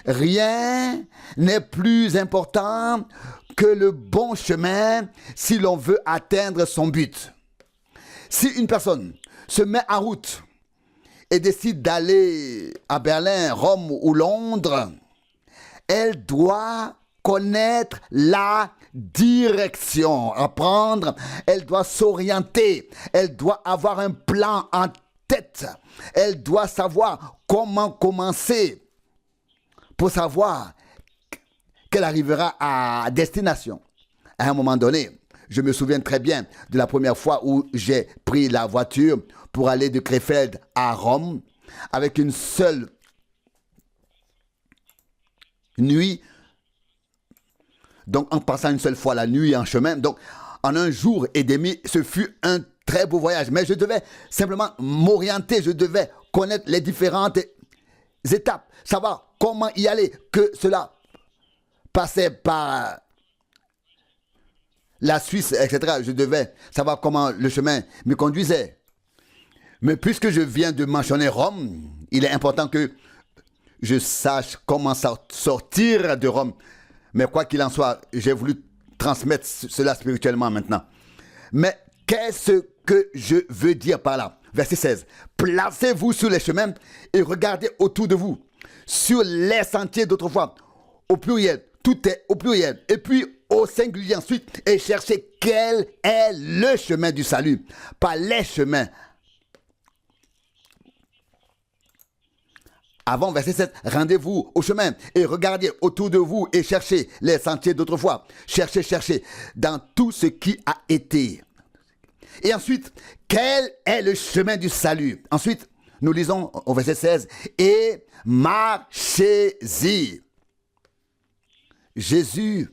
Rien n'est plus important que le bon chemin si l'on veut atteindre son but. Si une personne se met en route et décide d'aller à Berlin, Rome ou Londres, elle doit connaître la direction à prendre, elle doit s'orienter, elle doit avoir un plan en tête, elle doit savoir comment commencer pour savoir qu'elle arrivera à destination. À un moment donné, Je me souviens très bien de la première fois où j'ai pris la voiture pour aller de Krefeld à Rome avec une seule nuit. Donc, en passant une seule fois la nuit en chemin. Donc, en un jour et demi, ce fut un très beau voyage. Mais je devais simplement m'orienter. Je devais connaître les différentes étapes. Savoir comment y aller. Que cela passait par la Suisse, etc. Je devais savoir comment le chemin me conduisait. Mais puisque je viens de mentionner Rome, il est important que je sache comment sortir de Rome. Mais quoi qu'il en soit, j'ai voulu transmettre cela spirituellement maintenant. Mais qu'est-ce que je veux dire par là? Verset 16. Placez-vous sur les chemins et regardez autour de vous, sur les sentiers d'autrefois, au pluriel. Tout est au pluriel. Et puis au singulier ensuite. Et cherchez quel est le chemin du salut. Pas les chemins. Avant, verset 7, rendez-vous au chemin et regardez autour de vous et cherchez les sentiers d'autrefois. Cherchez, cherchez dans tout ce qui a été. Et ensuite, quel est le chemin du salut? Ensuite, nous lisons au verset 16, et marchez-y. Jésus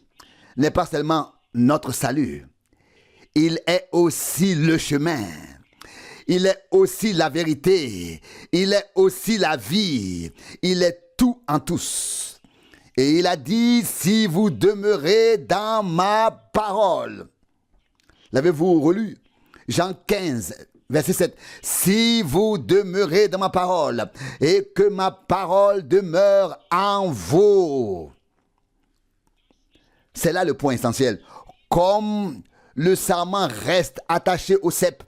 n'est pas seulement notre salut, il est aussi le chemin. Il est aussi la vérité. Il est aussi la vie. Il est tout en tous. Et il a dit, si vous demeurez dans ma parole. L'avez-vous relu? Jean 15, verset 7. Si vous demeurez dans ma parole et que ma parole demeure en vous. C'est là le point essentiel. Comme le sarment reste attaché au cep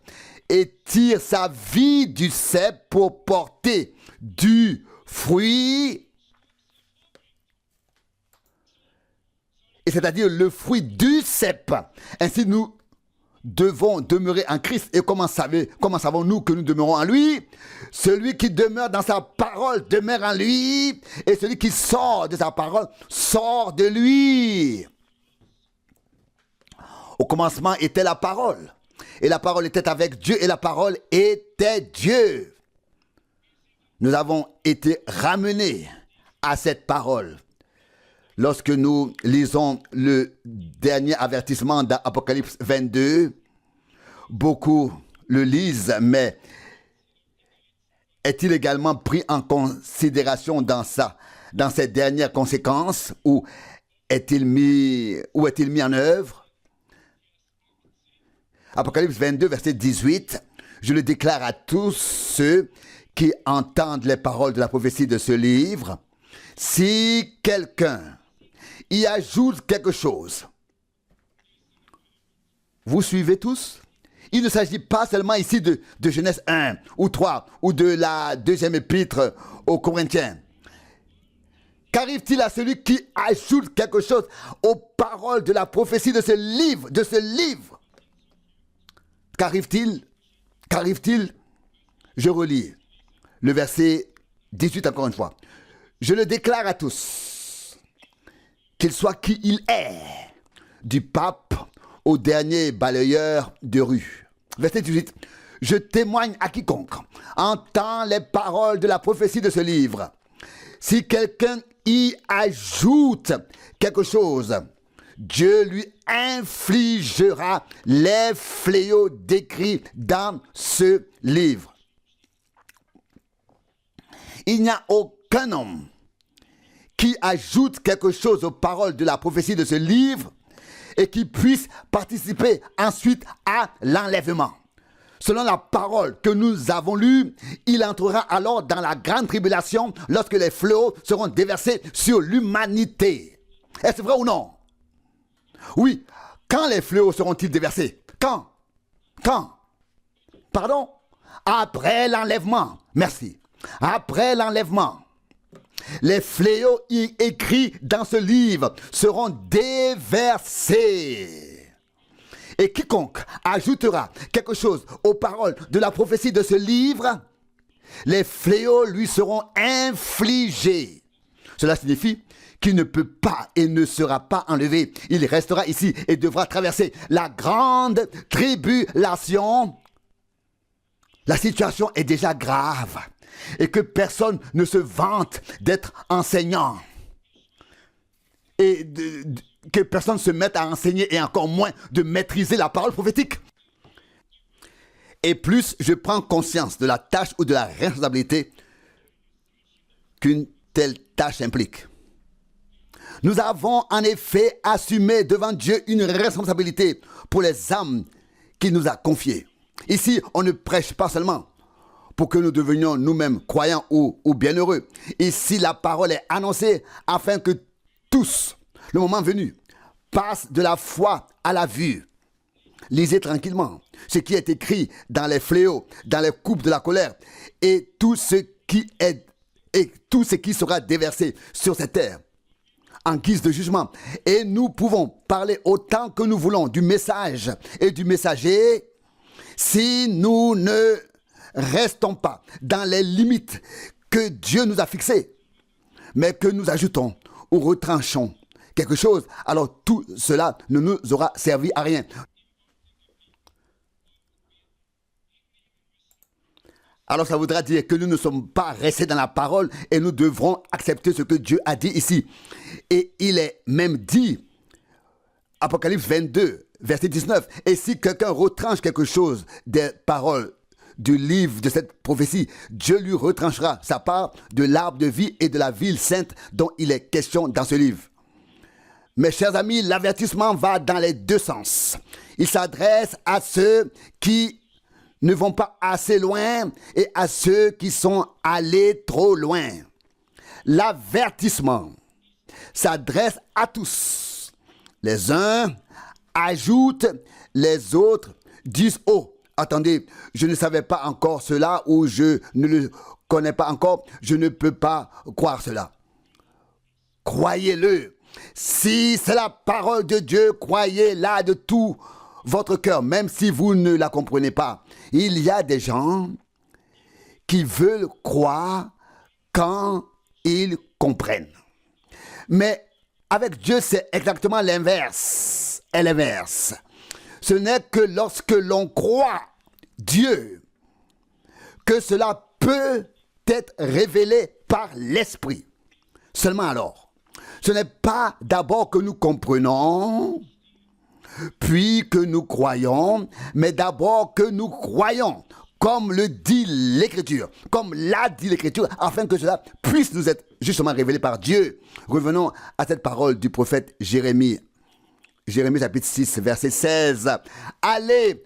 et tire sa vie du cep pour porter du fruit, et c'est-à-dire le fruit du cep. Ainsi, nous devons demeurer en Christ. Et comment savons-nous que nous demeurons en lui? Celui qui demeure dans sa parole demeure en lui, et celui qui sort de sa parole sort de lui. Au commencement était la parole. Et la parole était avec Dieu et la parole était Dieu. Nous avons été ramenés à cette parole. Lorsque nous lisons le dernier avertissement d'Apocalypse 22, beaucoup le lisent, mais est-il également pris en considération dans ces dernières conséquences ou est-il mis en œuvre? Apocalypse 22, verset 18, je le déclare à tous ceux qui entendent les paroles de la prophétie de ce livre. Si quelqu'un y ajoute quelque chose, vous suivez tous? Il ne s'agit pas seulement ici de Genèse 1 ou 3 ou de la deuxième épître aux Corinthiens. Qu'arrive-t-il à celui qui ajoute quelque chose aux paroles de la prophétie de ce livre, Qu'arrive-t-il? Je relis le verset 18 encore une fois. Je le déclare à tous, qu'il soit qui il est, du pape au dernier balayeur de rue. Verset 18. Je témoigne à quiconque entend les paroles de la prophétie de ce livre. Si quelqu'un y ajoute quelque chose, Dieu lui infligera les fléaux décrits dans ce livre. Il n'y a aucun homme qui ajoute quelque chose aux paroles de la prophétie de ce livre et qui puisse participer ensuite à l'enlèvement. Selon la parole que nous avons lue, il entrera alors dans la grande tribulation lorsque les fléaux seront déversés sur l'humanité. Est-ce vrai ou non? Oui. Quand les fléaux seront-ils déversés? Quand? Pardon? Après l'enlèvement. Merci. Après l'enlèvement. Les fléaux écrits dans ce livre seront déversés. Et quiconque ajoutera quelque chose aux paroles de la prophétie de ce livre, les fléaux lui seront infligés. Cela signifie qu'il ne peut pas et ne sera pas enlevé. Il restera ici et devra traverser la grande tribulation. La situation est déjà grave et que personne ne se vante d'être enseignant et que personne se mette à enseigner et encore moins de maîtriser la parole prophétique. Et plus je prends conscience de la tâche ou de la responsabilité qu'une telle tâche implique. Nous avons en effet assumé devant Dieu une responsabilité pour les âmes qu'il nous a confiées. Ici, on ne prêche pas seulement pour que nous devenions nous-mêmes croyants ou bienheureux. Ici, la parole est annoncée afin que tous, le moment venu, passent de la foi à la vue. Lisez tranquillement ce qui est écrit dans les fléaux, dans les coupes de la colère et tout ce qui sera déversé sur cette terre en guise de jugement. Et nous pouvons parler autant que nous voulons du message et du messager si nous ne restons pas dans les limites que Dieu nous a fixées, mais que nous ajoutons ou retranchons quelque chose, alors tout cela ne nous aura servi à rien. Alors ça voudra dire que nous ne sommes pas restés dans la parole et nous devrons accepter ce que Dieu a dit ici. Et il est même dit, Apocalypse 22, verset 19, « Et si quelqu'un retranche quelque chose des paroles du livre de cette prophétie, Dieu lui retranchera sa part de l'arbre de vie et de la ville sainte dont il est question dans ce livre. » Mes chers amis, l'avertissement va dans les deux sens. Il s'adresse à ceux qui ne vont pas assez loin et à ceux qui sont allés trop loin. L'avertissement s'adresse à tous. Les uns ajoutent, les autres disent « Oh, attendez, je ne savais pas encore cela ou je ne le connais pas encore, je ne peux pas croire cela. » Croyez-le. Si c'est la parole de Dieu, croyez-la de tout votre cœur, même si vous ne la comprenez pas. Il y a des gens qui veulent croire quand ils comprennent. Mais avec Dieu, c'est exactement l'inverse. Et l'inverse. Ce n'est que lorsque l'on croit Dieu que cela peut être révélé par l'Esprit. Seulement alors. Ce n'est pas d'abord que nous comprenons, puis que nous croyons, mais d'abord que nous croyons, comme le dit l'Écriture, comme l'a dit l'Écriture, afin que cela puisse nous être justement révélé par Dieu. Revenons à cette parole du prophète Jérémie. Jérémie chapitre 6, verset 16. Allez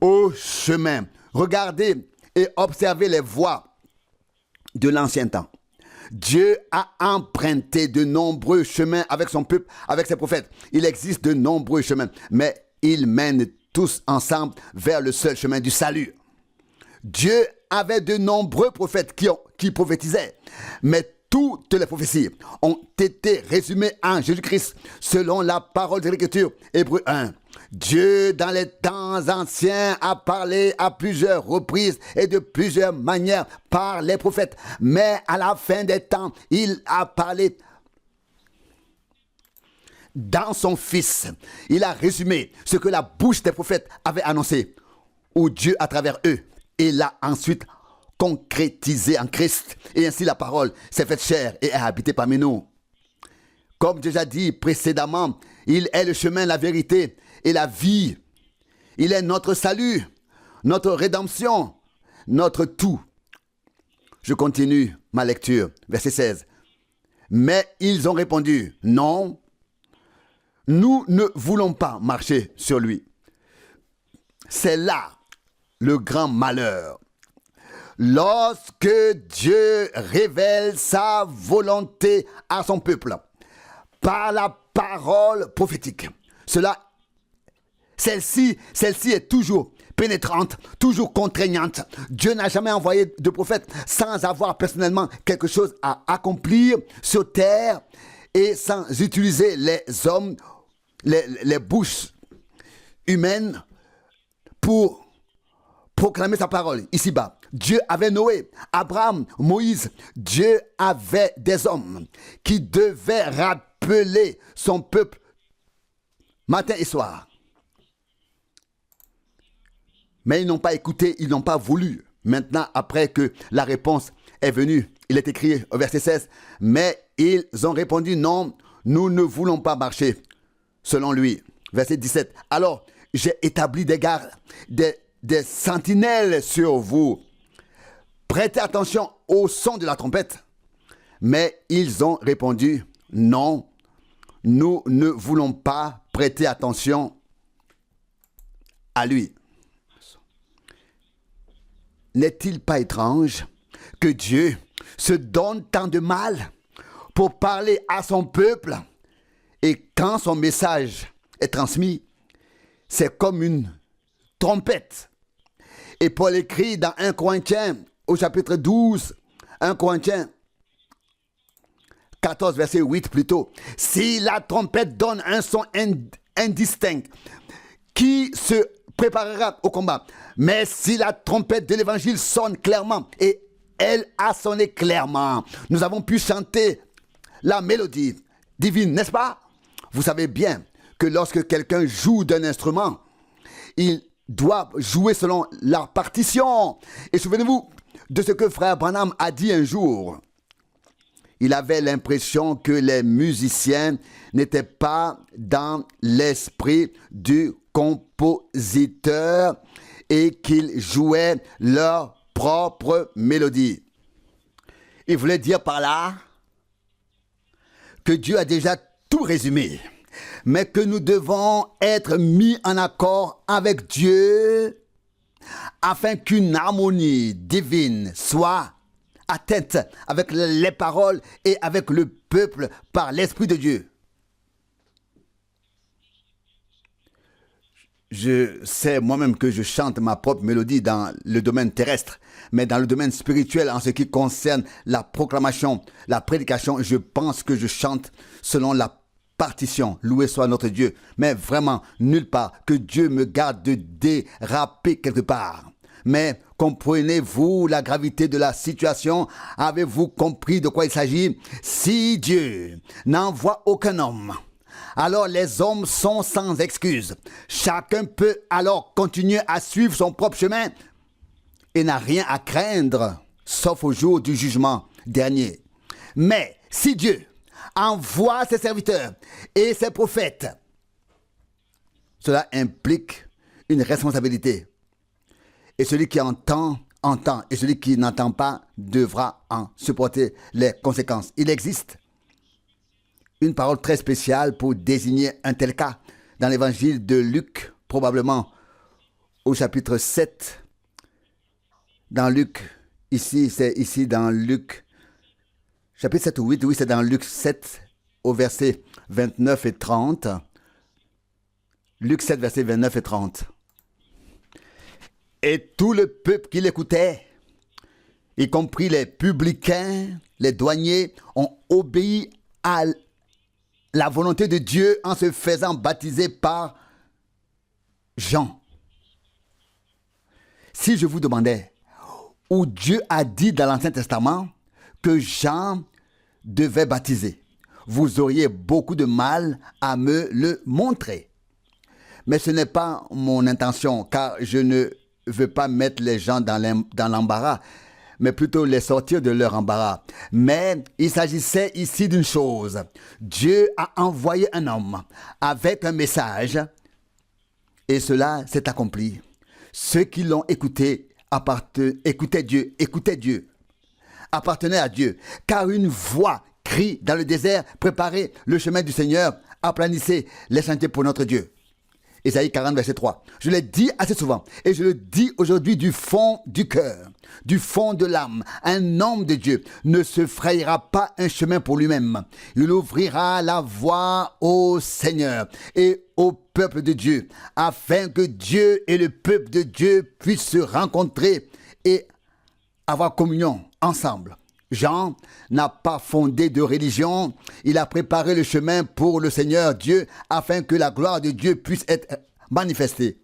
au chemin, regardez et observez les voies de l'ancien temps. Dieu a emprunté de nombreux chemins avec son peuple, avec ses prophètes. Il existe de nombreux chemins, mais ils mènent tous ensemble vers le seul chemin du salut. Dieu avait de nombreux prophètes qui prophétisaient, mais toutes les prophéties ont été résumées en Jésus-Christ selon la parole de l'Écriture. Hébreux 1. Dieu, dans les temps anciens, a parlé à plusieurs reprises et de plusieurs manières par les prophètes. Mais à la fin des temps, il a parlé dans son Fils. Il a résumé ce que la bouche des prophètes avait annoncé, ou Dieu à travers eux. Et l'a ensuite concrétisé en Christ. Et ainsi la parole s'est faite chair et a habité parmi nous. Comme déjà dit précédemment, il est le chemin, la vérité et la vie. Il est notre salut, notre rédemption, notre tout. Je continue ma lecture, verset 16. Mais ils ont répondu, non, nous ne voulons pas marcher sur lui. C'est là le grand malheur. Lorsque Dieu révèle sa volonté à son peuple par la parole prophétique, celle-ci est toujours pénétrante, toujours contraignante. Dieu n'a jamais envoyé de prophète sans avoir personnellement quelque chose à accomplir sur terre et sans utiliser les hommes, les bouches humaines pour proclamer sa parole ici-bas. Dieu avait Noé, Abraham, Moïse. Dieu avait des hommes qui devaient rappeler son peuple matin et soir. Mais ils n'ont pas écouté, ils n'ont pas voulu. Maintenant, après que la réponse est venue, il est écrit au verset 16, mais ils ont répondu, non, nous ne voulons pas marcher selon lui. Verset 17, alors j'ai établi des gardes, des sentinelles sur vous. Prêtez attention au son de la trompette. Mais ils ont répondu, non, nous ne voulons pas prêter attention à lui. N'est-il pas étrange que Dieu se donne tant de mal pour parler à son peuple et quand son message est transmis, c'est comme une trompette. Et Paul écrit dans 1 Corinthiens au chapitre 12, 1 Corinthiens 14, verset 8 plutôt. Si la trompette donne un son indistinct, qui se préparera au combat? Mais si la trompette de l'évangile sonne clairement, et elle a sonné clairement, nous avons pu chanter la mélodie divine, n'est-ce pas? Vous savez bien que lorsque quelqu'un joue d'un instrument, il doit jouer selon la partition. Et souvenez-vous de ce que frère Branham a dit un jour. Il avait l'impression que les musiciens n'étaient pas dans l'esprit du compositeur et qu'ils jouaient leur propre mélodie. Il voulait dire par là que Dieu a déjà tout résumé, mais que nous devons être mis en accord avec Dieu afin qu'une harmonie divine soit atteinte avec les paroles et avec le peuple par l'Esprit de Dieu. Je sais moi-même que je chante ma propre mélodie dans le domaine terrestre, mais dans le domaine spirituel, en ce qui concerne la proclamation, la prédication, je pense que je chante selon la partition. Loué soit notre Dieu. Mais vraiment, nulle part que Dieu me garde de déraper quelque part. Mais comprenez-vous la gravité de la situation? Avez-vous compris de quoi il s'agit? Si Dieu n'envoie aucun homme, alors les hommes sont sans excuse. Chacun peut alors continuer à suivre son propre chemin et n'a rien à craindre, sauf au jour du jugement dernier. Mais si Dieu envoie ses serviteurs et ses prophètes, cela implique une responsabilité. Et celui qui entend, entend. Et celui qui n'entend pas devra en supporter les conséquences. Il existe une parole très spéciale pour désigner un tel cas dans l'évangile de Luc, probablement au chapitre 7. Dans Luc, c'est ici dans Luc, chapitre 7 ou 8, oui, c'est dans Luc 7, au verset 29 et 30. Luc 7, verset 29 et 30. Et tout le peuple qui l'écoutait, y compris les publicains, les douaniers, ont obéi à la volonté de Dieu en se faisant baptiser par Jean. Si je vous demandais où Dieu a dit dans l'Ancien Testament que Jean devait baptiser, vous auriez beaucoup de mal à me le montrer. Mais ce n'est pas mon intention, car je ne veux pas mettre les gens dans l'embarras, mais plutôt les sortir de leur embarras. Mais il s'agissait ici d'une chose. Dieu a envoyé un homme avec un message et cela s'est accompli. Ceux qui l'ont écouté écoutaient Dieu, appartenaient à Dieu. Car une voix crie dans le désert, préparez le chemin du Seigneur, aplanissez les sentiers pour notre Dieu. Ésaïe 40, verset 3. Je l'ai dit assez souvent et je le dis aujourd'hui du fond du cœur, du fond de l'âme. Un homme de Dieu ne se frayera pas un chemin pour lui-même. Il ouvrira la voie au Seigneur et au peuple de Dieu, afin que Dieu et le peuple de Dieu puissent se rencontrer et avoir communion ensemble. Jean n'a pas fondé de religion, il a préparé le chemin pour le Seigneur Dieu afin que la gloire de Dieu puisse être manifestée.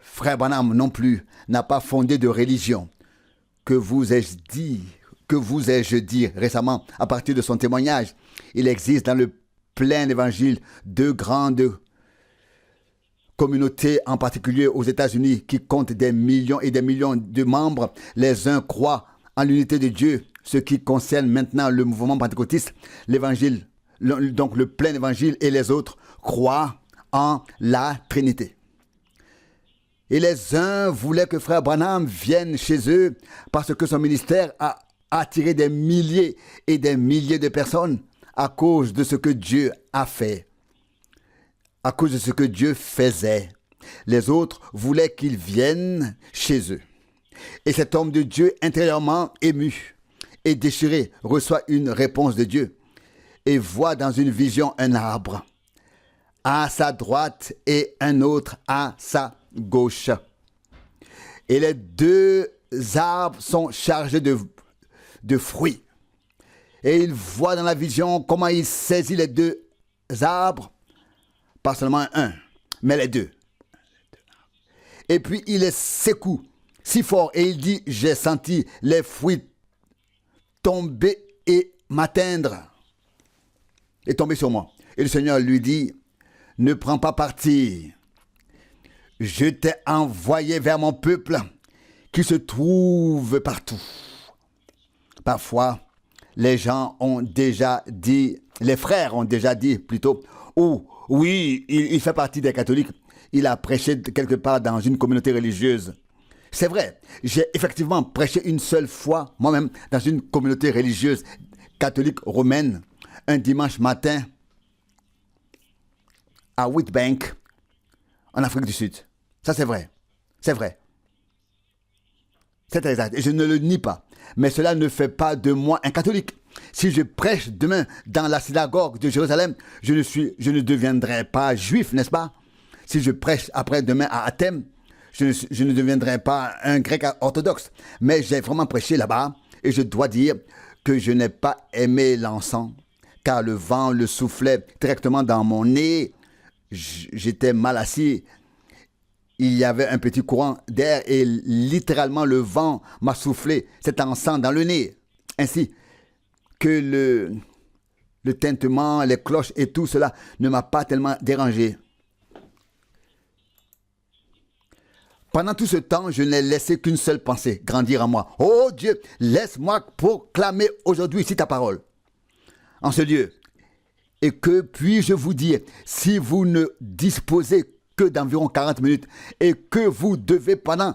Frère Branham non plus n'a pas fondé de religion. Que vous ai-je dit récemment à partir de son témoignage? Il existe dans le plein évangile deux grandes communautés, en particulier aux États-Unis, qui comptent des millions et des millions de membres. Les uns croient en l'unité de Dieu, ce qui concerne maintenant le mouvement pentecôtiste, l'évangile, donc le plein évangile, et les autres croient en la Trinité. Et les uns voulaient que Frère Branham vienne chez eux parce que son ministère a attiré des milliers et des milliers de personnes à cause de ce que Dieu a fait, à cause de ce que Dieu faisait. Les autres voulaient qu'il vienne chez eux. Et cet homme de Dieu, intérieurement ému et déchiré, reçoit une réponse de Dieu et voit dans une vision un arbre à sa droite et un autre à sa gauche. Et les deux arbres sont chargés de fruits. Et il voit dans la vision comment il saisit les deux arbres, pas seulement un, mais les deux. Et puis il les secoue si fort et il dit: j'ai senti les fruits tomber et m'atteindre, et tomber sur moi. Et le Seigneur lui dit: ne prends pas parti. Je t'ai envoyé vers mon peuple qui se trouve partout. Parfois, les gens ont déjà dit, les frères ont déjà dit plutôt: oh oui, il fait partie des catholiques. Il a prêché quelque part dans une communauté religieuse. C'est vrai, j'ai effectivement prêché une seule fois, moi-même, dans une communauté religieuse catholique romaine, un dimanche matin, à Witbank, en Afrique du Sud. Ça, c'est vrai. C'est vrai. C'est exact. Et je ne le nie pas. Mais cela ne fait pas de moi un catholique. Si je prêche demain dans la synagogue de Jérusalem, je ne deviendrai pas juif, n'est-ce pas? Si je prêche après-demain à Athènes, je ne deviendrai pas un grec orthodoxe. Mais j'ai vraiment prêché là-bas et je dois dire que je n'ai pas aimé l'encens, car le vent le soufflait directement dans mon nez. J'étais mal assis. Il y avait un petit courant d'air et littéralement le vent m'a soufflé cet encens dans le nez. Ainsi que le tintement, les cloches et tout cela ne m'a pas tellement dérangé. Pendant tout ce temps, je n'ai laissé qu'une seule pensée grandir en moi. Oh Dieu, laisse-moi proclamer aujourd'hui ici ta parole, en ce lieu. Et que puis-je vous dire, si vous ne disposez que d'environ 40 minutes et que vous devez proclamer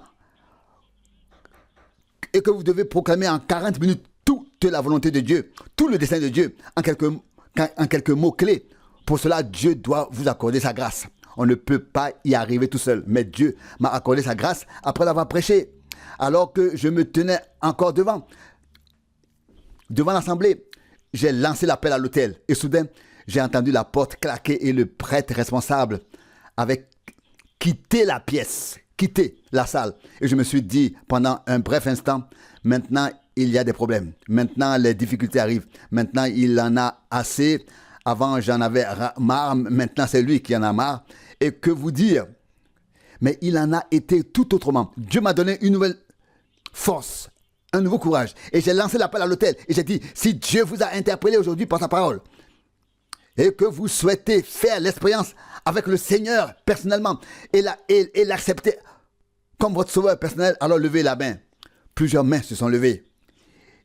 en 40 minutes toute la volonté de Dieu, tout le dessein de Dieu, en quelques mots clés. Pour cela, Dieu doit vous accorder sa grâce. On ne peut pas y arriver tout seul, mais Dieu m'a accordé sa grâce après l'avoir prêché. Alors que je me tenais encore devant l'assemblée, j'ai lancé l'appel à l'autel et soudain, j'ai entendu la porte claquer et le prêtre responsable avait quitté la pièce, quitté la salle. Et je me suis dit pendant un bref instant, maintenant il y a des problèmes. Maintenant les difficultés arrivent. Maintenant il en a assez. Avant j'en avais marre, maintenant c'est lui qui en a marre. Et que vous dire? Mais il en a été tout autrement. Dieu m'a donné une nouvelle force, un nouveau courage. Et j'ai lancé l'appel à l'autel. Et j'ai dit, si Dieu vous a interpellé aujourd'hui par sa parole, et que vous souhaitez faire l'expérience avec le Seigneur personnellement, et l'accepter comme votre sauveur personnel, alors levez la main. Plusieurs mains se sont levées.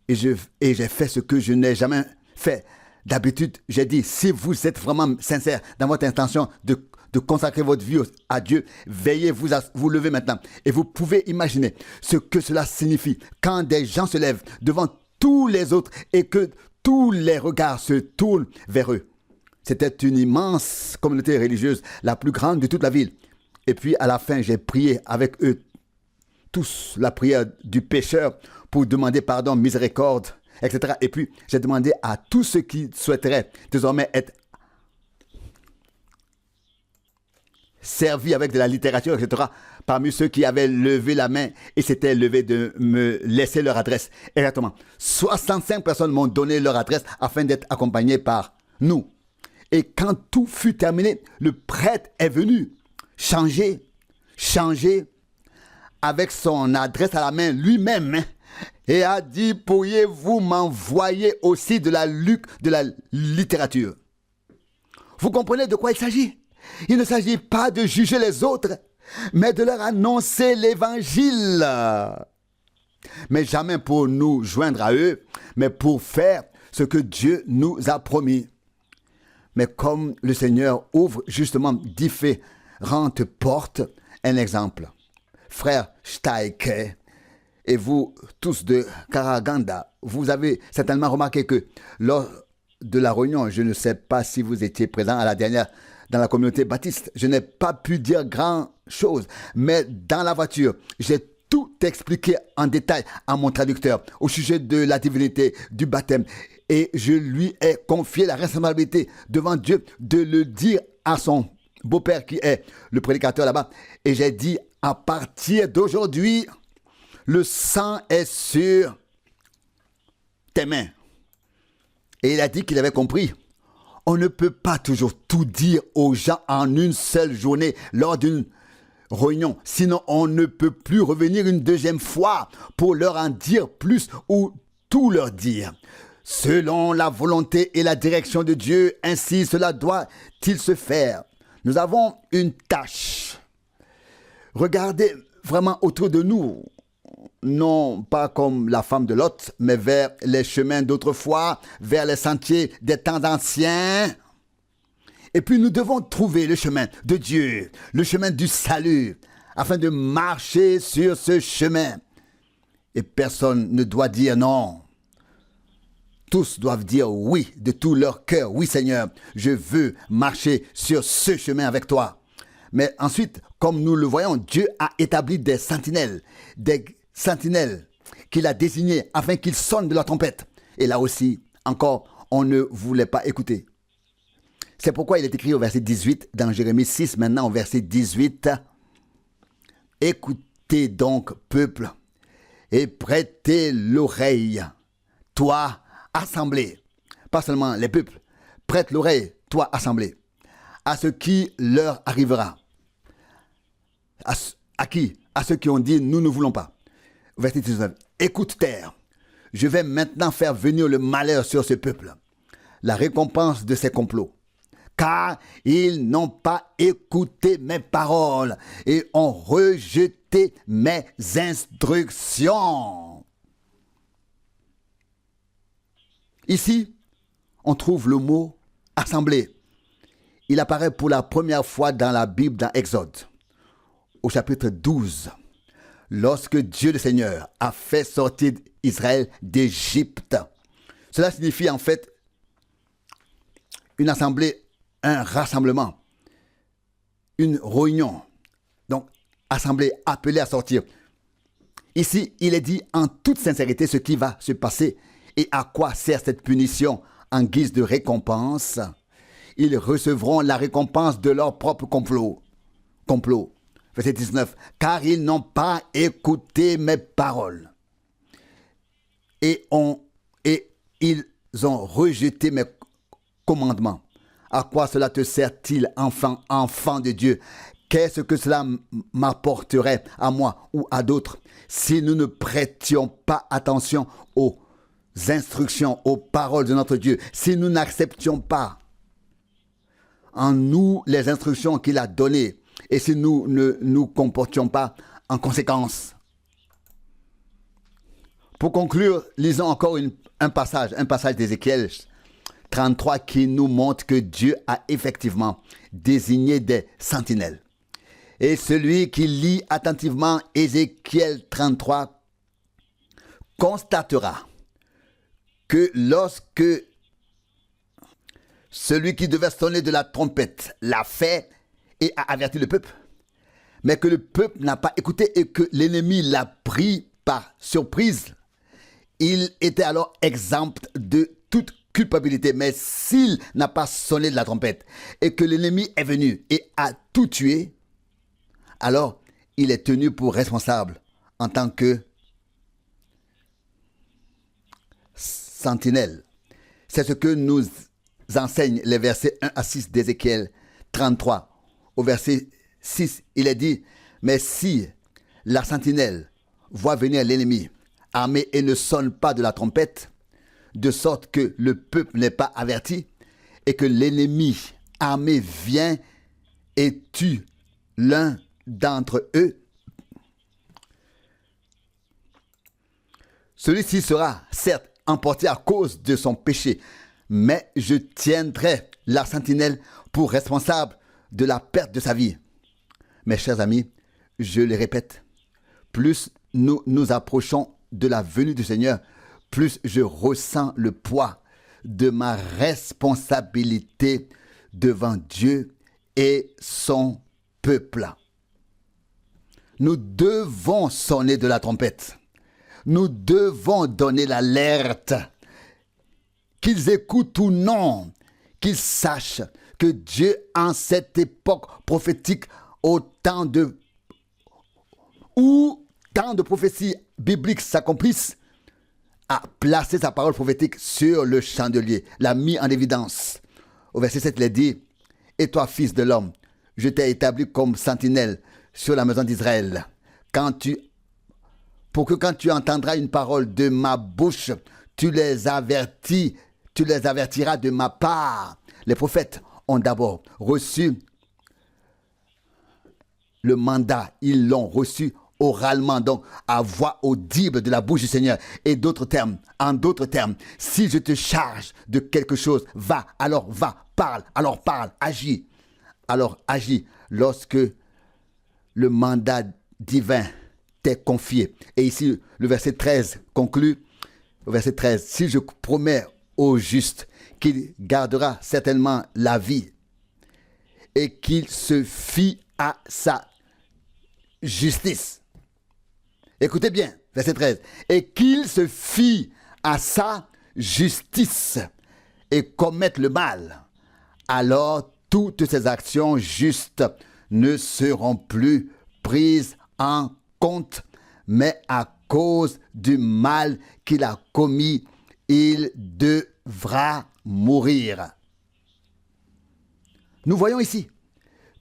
Et j'ai fait ce que je n'ai jamais fait. D'habitude, j'ai dit, si vous êtes vraiment sincère dans votre intention de consacrer votre vie à Dieu, veillez vous lever maintenant. Et vous pouvez imaginer ce que cela signifie quand des gens se lèvent devant tous les autres et que tous les regards se tournent vers eux. C'était une immense communauté religieuse, la plus grande de toute la ville. Et puis à la fin, j'ai prié avec eux tous la prière du pécheur pour demander pardon, miséricorde, etc. Et puis j'ai demandé à tous ceux qui souhaiteraient désormais être servis avec de la littérature, etc. Parmi ceux qui avaient levé la main et s'étaient levés de me laisser leur adresse. Exactement. 65 personnes m'ont donné leur adresse afin d'être accompagnées par nous. Et quand tout fut terminé, le prêtre est venu changer avec son adresse à la main lui-même et a dit, pourriez-vous m'envoyer aussi de la littérature? Vous comprenez de quoi il s'agit? Il ne s'agit pas de juger les autres, mais de leur annoncer l'évangile. Mais jamais pour nous joindre à eux, mais pour faire ce que Dieu nous a promis. Mais comme le Seigneur ouvre justement différentes portes, un exemple. Frère Steike et vous tous de Karaganda, vous avez certainement remarqué que lors de la réunion, je ne sais pas si vous étiez présent à la dernière dans la communauté baptiste, je n'ai pas pu dire grand chose, mais dans la voiture, j'ai tout expliqué en détail à mon traducteur au sujet de la divinité du baptême et je lui ai confié la responsabilité devant Dieu de le dire à son beau-père qui est le prédicateur là-bas et j'ai dit à partir d'aujourd'hui, le sang est sur tes mains. Et il a dit qu'il avait compris. On ne peut pas toujours tout dire aux gens en une seule journée lors d'une réunion. Sinon, on ne peut plus revenir une deuxième fois pour leur en dire plus ou tout leur dire. Selon la volonté et la direction de Dieu, ainsi cela doit-il se faire. Nous avons une tâche. Regardez vraiment autour de nous. Non pas comme la femme de Lot, mais vers les chemins d'autrefois, vers les sentiers des temps anciens. Et puis nous devons trouver le chemin de Dieu, le chemin du salut, afin de marcher sur ce chemin. Et personne ne doit dire non. Tous doivent dire oui de tout leur cœur. Oui Seigneur, je veux marcher sur ce chemin avec toi. Mais ensuite, comme nous le voyons, Dieu a établi des sentinelles qu'il a désignés afin qu'ils sonnent de la trompette. Et là aussi, encore, on ne voulait pas écouter. C'est pourquoi il est écrit au verset 18, dans Jérémie 6, maintenant au verset 18. « Écoutez donc, peuple, et prêtez l'oreille, toi, assemblée. » Pas seulement les peuples. Prête l'oreille, toi, assemblée, à ce qui leur arrivera. À qui? À ceux qui ont dit, nous ne voulons pas. Verset 19. Écoute terre, je vais maintenant faire venir le malheur sur ce peuple, la récompense de ses complots, car ils n'ont pas écouté mes paroles et ont rejeté mes instructions. Ici, on trouve le mot assemblée. Il apparaît pour la première fois dans la Bible dans Exode, au chapitre 12. Lorsque Dieu le Seigneur a fait sortir Israël d'Égypte. Cela signifie en fait une assemblée, un rassemblement, une réunion. Donc, assemblée, appelée à sortir. Ici, il est dit en toute sincérité ce qui va se passer et à quoi sert cette punition en guise de récompense. Ils recevront la récompense de leur propre complot. Verset 19. Car ils n'ont pas écouté mes paroles. Et ils ont rejeté mes commandements. À quoi cela te sert-il, enfant de Dieu? Qu'est-ce que cela m'apporterait à moi ou à d'autres si nous ne prêtions pas attention aux instructions, aux paroles de notre Dieu, si nous n'acceptions pas en nous les instructions qu'il a données, et si nous ne nous comportions pas en conséquence. Pour conclure, lisons encore un passage d'Ézéchiel 33 qui nous montre que Dieu a effectivement désigné des sentinelles. Et celui qui lit attentivement Ézéchiel 33 constatera que lorsque celui qui devait sonner de la trompette l'a fait et a averti le peuple, mais que le peuple n'a pas écouté et que l'ennemi l'a pris par surprise, il était alors exempt de toute culpabilité. Mais s'il n'a pas sonné de la trompette et que l'ennemi est venu et a tout tué, alors il est tenu pour responsable en tant que sentinelle. C'est ce que nous enseignent les versets 1 à 6 d'Ézéchiel 33. Au verset 6, il est dit, mais si la sentinelle voit venir l'ennemi armé et ne sonne pas de la trompette, de sorte que le peuple n'est pas averti, et que l'ennemi armé vient et tue l'un d'entre eux, celui-ci sera certes emporté à cause de son péché, mais je tiendrai la sentinelle pour responsable de la perte de sa vie. Mes chers amis, je le répète, plus nous nous approchons de la venue du Seigneur, plus je ressens le poids de ma responsabilité devant Dieu et son peuple. Nous devons sonner de la trompette. Nous devons donner l'alerte. Qu'ils écoutent ou non, qu'ils sachent que Dieu, en cette époque prophétique, où tant de prophéties bibliques s'accomplissent, a placé sa parole prophétique sur le chandelier, l'a mis en évidence. Au verset 7, il est dit, « Et toi, fils de l'homme, je t'ai établi comme sentinelle sur la maison d'Israël, pour que quand tu entendras une parole de ma bouche, tu les avertiras de ma part. » Les prophètes ont d'abord reçu le mandat, ils l'ont reçu oralement, donc à voix audible de la bouche du Seigneur. Et en d'autres termes, si je te charge de quelque chose, va, parle, agis. Alors agis lorsque le mandat divin t'est confié. Et ici, le verset 13 conclut, au verset 13, « Si je promets au juste qu'il gardera certainement la vie et qu'il se fie à sa justice. » Écoutez bien, verset 13. « Et qu'il se fie à sa justice et commette le mal, alors toutes ses actions justes ne seront plus prises en compte, mais à cause du mal qu'il a commis, il devra mourir. » Nous voyons ici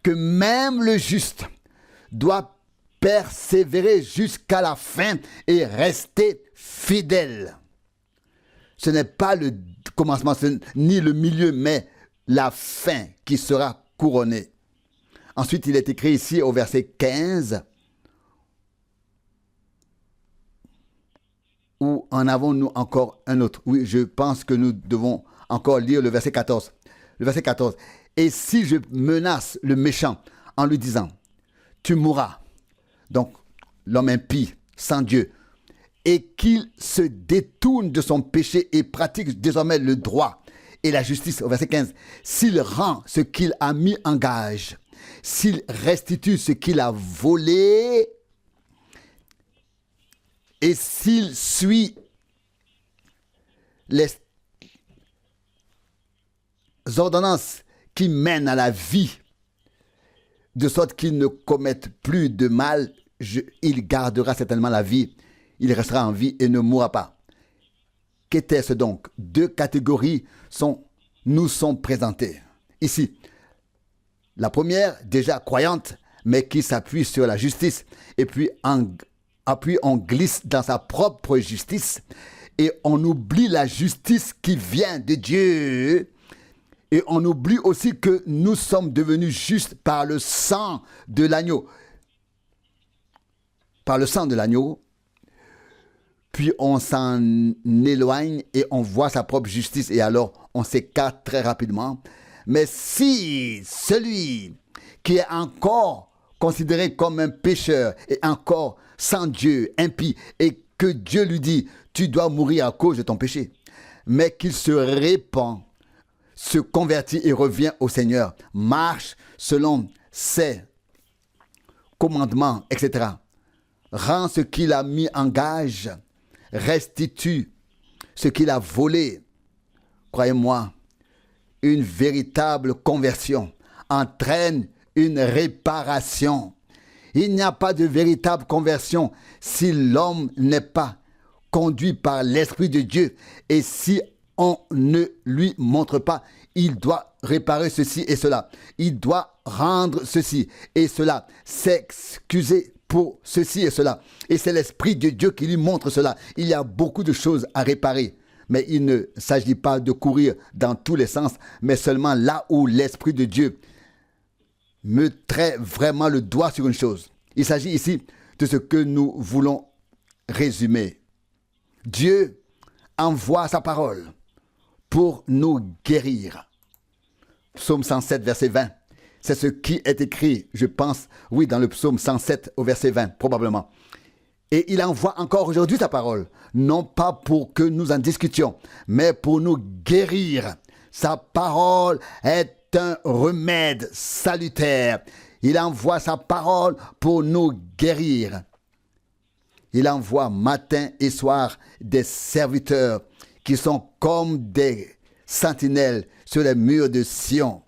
que même le juste doit persévérer jusqu'à la fin et rester fidèle. Ce n'est pas le commencement ni le milieu, mais la fin qui sera couronnée. Ensuite, il est écrit ici au verset 15, où en avons-nous encore un autre? Oui, je pense que nous devons encore lire le verset 14. Le verset 14. « Et si je menace le méchant en lui disant, tu mourras, donc l'homme impie, sans Dieu, et qu'il se détourne de son péché et pratique désormais le droit et la justice, au verset 15, s'il rend ce qu'il a mis en gage, s'il restitue ce qu'il a volé, et s'il suit les ordonnances qui mènent à la vie, de sorte qu'il ne commette plus de mal, il gardera certainement la vie, il restera en vie et ne mourra pas. » Qu'était-ce donc? Deux catégories nous sont présentées ici. La première, déjà croyante, mais qui s'appuie sur la justice, et puis on glisse dans sa propre justice, et on oublie la justice qui vient de Dieu. Et on oublie aussi que nous sommes devenus justes par le sang de l'agneau. Par le sang de l'agneau. Puis on s'en éloigne et on voit sa propre justice. Et alors on s'écarte très rapidement. Mais si celui qui est encore considéré comme un pécheur et encore sans Dieu, impie, et que Dieu lui dit, tu dois mourir à cause de ton péché, mais qu'il se répand, se convertit et revient au Seigneur, marche selon ses commandements, etc. Rend ce qu'il a mis en gage, restitue ce qu'il a volé. Croyez-moi, une véritable conversion entraîne une réparation. Il n'y a pas de véritable conversion si l'homme n'est pas conduit par l'Esprit de Dieu et si on ne lui montre pas, il doit réparer ceci et cela. Il doit rendre ceci et cela, s'excuser pour ceci et cela. Et c'est l'Esprit de Dieu qui lui montre cela. Il y a beaucoup de choses à réparer. Mais il ne s'agit pas de courir dans tous les sens, mais seulement là où l'Esprit de Dieu me traite vraiment le doigt sur une chose. Il s'agit ici de ce que nous voulons résumer. Dieu envoie sa parole pour nous guérir. Psaume 107, verset 20. C'est ce qui est écrit, je pense, oui, dans le psaume 107 au verset 20, probablement. Et il envoie encore aujourd'hui sa parole, non pas pour que nous en discutions, mais pour nous guérir. Sa parole est un remède salutaire. Il envoie sa parole pour nous guérir. Il envoie matin et soir des serviteurs qui sont comme des sentinelles sur les murs de Sion,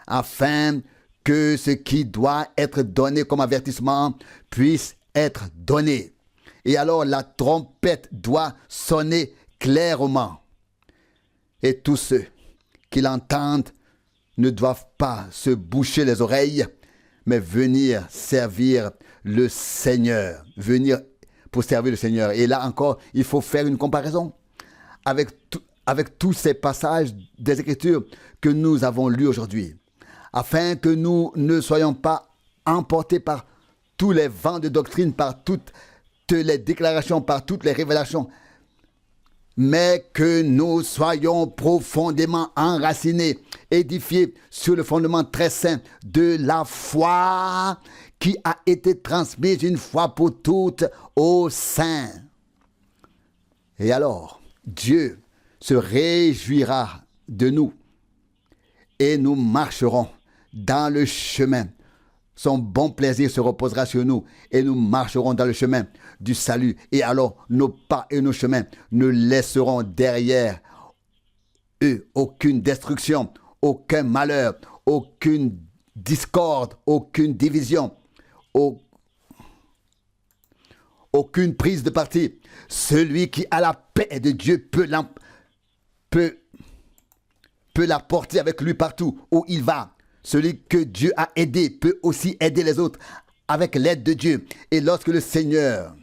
afin que ce qui doit être donné comme avertissement puisse être donné. Et alors la trompette doit sonner clairement. Et tous ceux qui l'entendent ne doivent pas se boucher les oreilles, mais venir servir le Seigneur. Venir pour servir le Seigneur. Et là encore, il faut faire une comparaison avec tous ces passages des Écritures que nous avons lus aujourd'hui, afin que nous ne soyons pas emportés par tous les vents de doctrine, par toutes les déclarations, par toutes les révélations, mais que nous soyons profondément enracinés, édifiés sur le fondement très sain de la foi qui a été transmise une fois pour toutes aux saints. Et alors, Dieu se réjouira de nous et nous marcherons dans le chemin. Son bon plaisir se reposera sur nous et nous marcherons dans le chemin du salut. Et alors nos pas et nos chemins ne laisseront derrière eux aucune destruction, aucun malheur, aucune discorde, aucune division, aucune prise de parti. Celui qui a la paix de Dieu peut la porter avec lui partout où il va. Celui que Dieu a aidé peut aussi aider les autres avec l'aide de Dieu. Et lorsque le Seigneur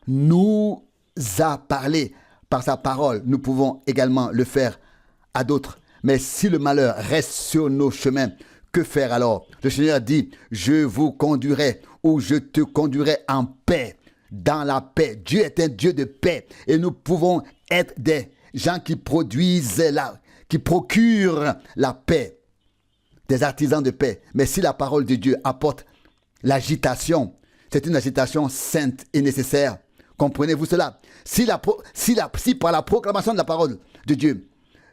nous a parlé par sa parole, nous pouvons également le faire à d'autres. Mais si le malheur reste sur nos chemins, que faire alors? Le Seigneur dit, je vous conduirai ou je te conduirai en paix, dans la paix. Dieu est un Dieu de paix et nous pouvons être des gens qui qui procurent la paix, des artisans de paix. Mais si la parole de Dieu apporte l'agitation, c'est une agitation sainte et nécessaire. Comprenez-vous cela? Si par la proclamation de la parole de Dieu,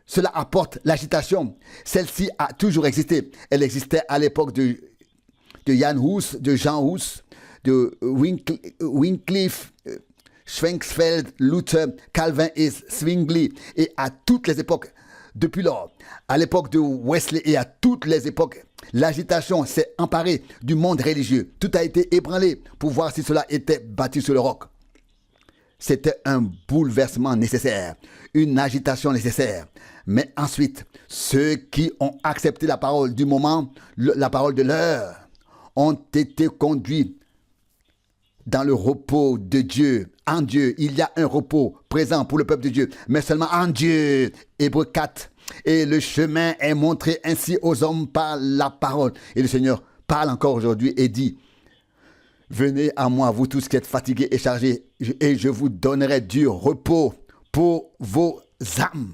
cela apporte l'agitation, celle-ci a toujours existé. Elle existait à l'époque de Jan Hus, de Jean Hus, de Wycliffe, Schwenkfeld, Luther, Calvin et Zwingli, et à toutes les époques. Depuis lors, à l'époque de Wesley et à toutes les époques, l'agitation s'est emparée du monde religieux. Tout a été ébranlé pour voir si cela était bâti sur le roc. C'était un bouleversement nécessaire, une agitation nécessaire. Mais ensuite, ceux qui ont accepté la parole du moment, la parole de l'heure, ont été conduits dans le repos de Dieu. En Dieu, il y a un repos présent pour le peuple de Dieu, mais seulement en Dieu. Hébreux 4. Et le chemin est montré ainsi aux hommes par la parole. Et le Seigneur parle encore aujourd'hui et dit, venez à moi, vous tous qui êtes fatigués et chargés, et je vous donnerai du repos pour vos âmes.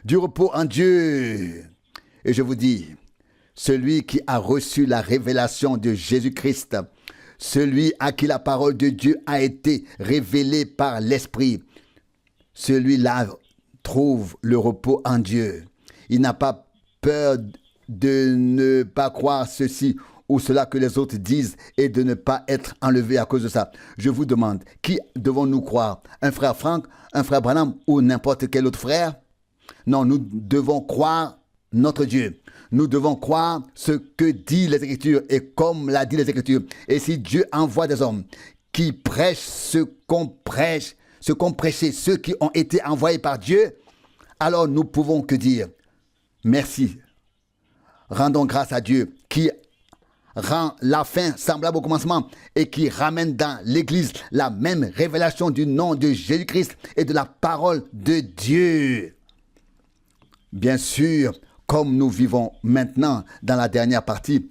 Du repos en Dieu. Et je vous dis, celui qui a reçu la révélation de Jésus-Christ, celui à qui la parole de Dieu a été révélée par l'Esprit, celui-là trouve le repos en Dieu. Il n'a pas peur de ne pas croire ceci ou cela que les autres disent et de ne pas être enlevé à cause de ça. Je vous demande, qui devons-nous croire? Un frère Franck, un frère Branham ou n'importe quel autre frère? Non, nous devons croire notre Dieu. Nous devons croire ce que dit les Écritures et comme l'a dit les Écritures. Et si Dieu envoie des hommes qui prêchent ce qu'ont prêché ceux qui ont été envoyés par Dieu, alors nous pouvons que dire merci. Rendons grâce à Dieu qui rend la fin semblable au commencement et qui ramène dans l'Église la même révélation du nom de Jésus-Christ et de la parole de Dieu. Bien sûr, comme nous vivons maintenant dans la dernière partie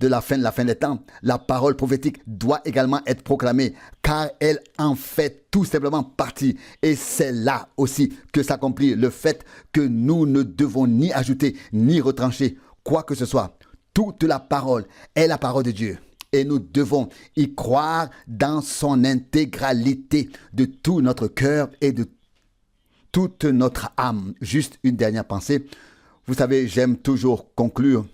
de la fin des temps, la parole prophétique doit également être proclamée car elle en fait tout simplement partie. Et c'est là aussi que s'accomplit le fait que nous ne devons ni ajouter ni retrancher quoi que ce soit. Toute la parole est la parole de Dieu. Et nous devons y croire dans son intégralité de tout notre cœur et de toute notre âme. Juste une dernière pensée. Vous savez, j'aime toujours conclure.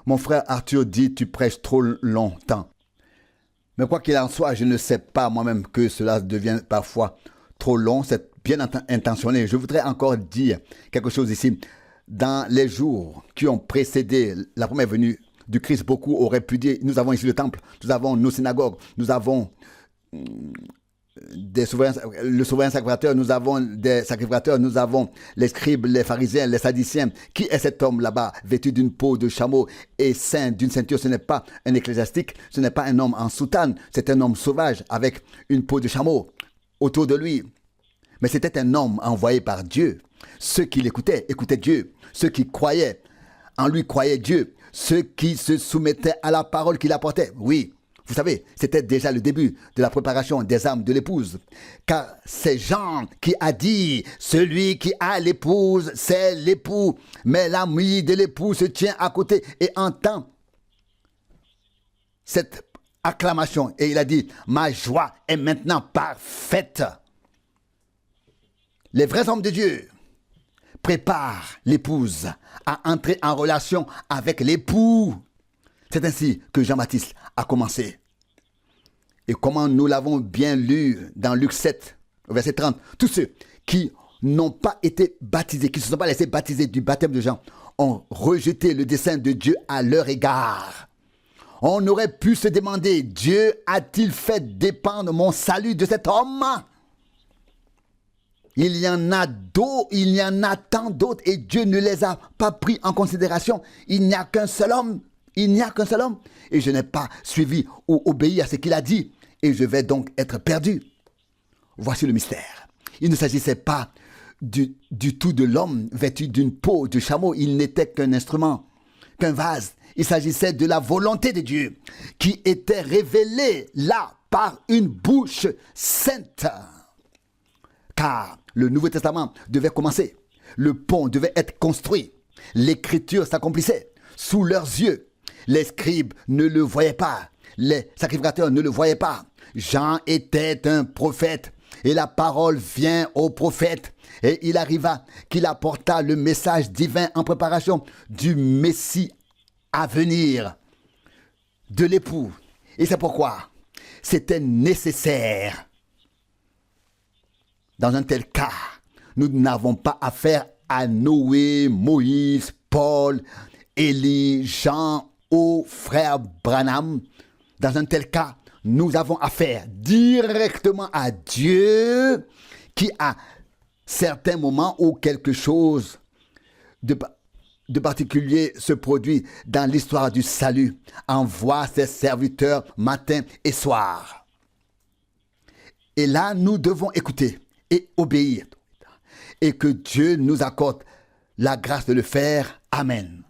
Mon frère Arthur dit, tu prêches trop longtemps. Mais quoi qu'il en soit, je ne sais pas moi-même que cela devient parfois trop long. C'est bien intentionné. Je voudrais encore dire quelque chose ici. Dans les jours qui ont précédé la première venue du Christ, beaucoup auraient pu dire, nous avons ici le temple, nous avons nos synagogues, nous avons le souverain sacrificateur, nous avons des sacrificateurs, nous avons les scribes, les pharisiens, les sadduciens. Qui est cet homme là-bas, vêtu d'une peau de chameau et ceint d'une ceinture? Ce n'est pas un ecclésiastique, ce n'est pas un homme en soutane, c'est un homme sauvage avec une peau de chameau autour de lui. Mais c'était un homme envoyé par Dieu. Ceux qui l'écoutaient, écoutaient Dieu. Ceux qui croyaient en lui, croyaient Dieu. Ceux qui se soumettaient à la parole qu'il apportait. Oui. Vous savez, c'était déjà le début de la préparation des âmes de l'épouse. Car c'est Jean qui a dit, celui qui a l'épouse, c'est l'époux. Mais l'ami de l'époux se tient à côté et entend cette acclamation. Et il a dit, ma joie est maintenant parfaite. Les vrais hommes de Dieu préparent l'épouse à entrer en relation avec l'époux. C'est ainsi que Jean-Baptiste a commencé. Et comment nous l'avons bien lu dans Luc 7, verset 30, tous ceux qui n'ont pas été baptisés, qui ne se sont pas laissés baptiser du baptême de Jean, ont rejeté le dessein de Dieu à leur égard. On aurait pu se demander, Dieu a-t-il fait dépendre mon salut de cet homme? Il y en a d'autres, il y en a tant d'autres et Dieu ne les a pas pris en considération. Il n'y a qu'un seul homme. Il n'y a qu'un seul homme. Et je n'ai pas suivi ou obéi à ce qu'il a dit. Et je vais donc être perdu. Voici le mystère. Il ne s'agissait pas du tout de l'homme vêtu d'une peau de chameau. Il n'était qu'un instrument, qu'un vase. Il s'agissait de la volonté de Dieu qui était révélée là par une bouche sainte. Car le Nouveau Testament devait commencer. Le pont devait être construit. L'écriture s'accomplissait sous leurs yeux. Les scribes ne le voyaient pas. Les sacrificateurs ne le voyaient pas. Jean était un prophète. Et la parole vient au prophète. Et il arriva qu'il apporta le message divin en préparation du Messie à venir, de l'époux. Et c'est pourquoi c'était nécessaire. Dans un tel cas, nous n'avons pas affaire à Noé, Moïse, Paul, Élie, Jean, au frère Branham. Dans un tel cas, nous avons affaire directement à Dieu qui, à certains moments où quelque chose de particulier se produit dans l'histoire du salut, envoie ses serviteurs matin et soir. Et là, nous devons écouter et obéir. Et que Dieu nous accorde la grâce de le faire. Amen.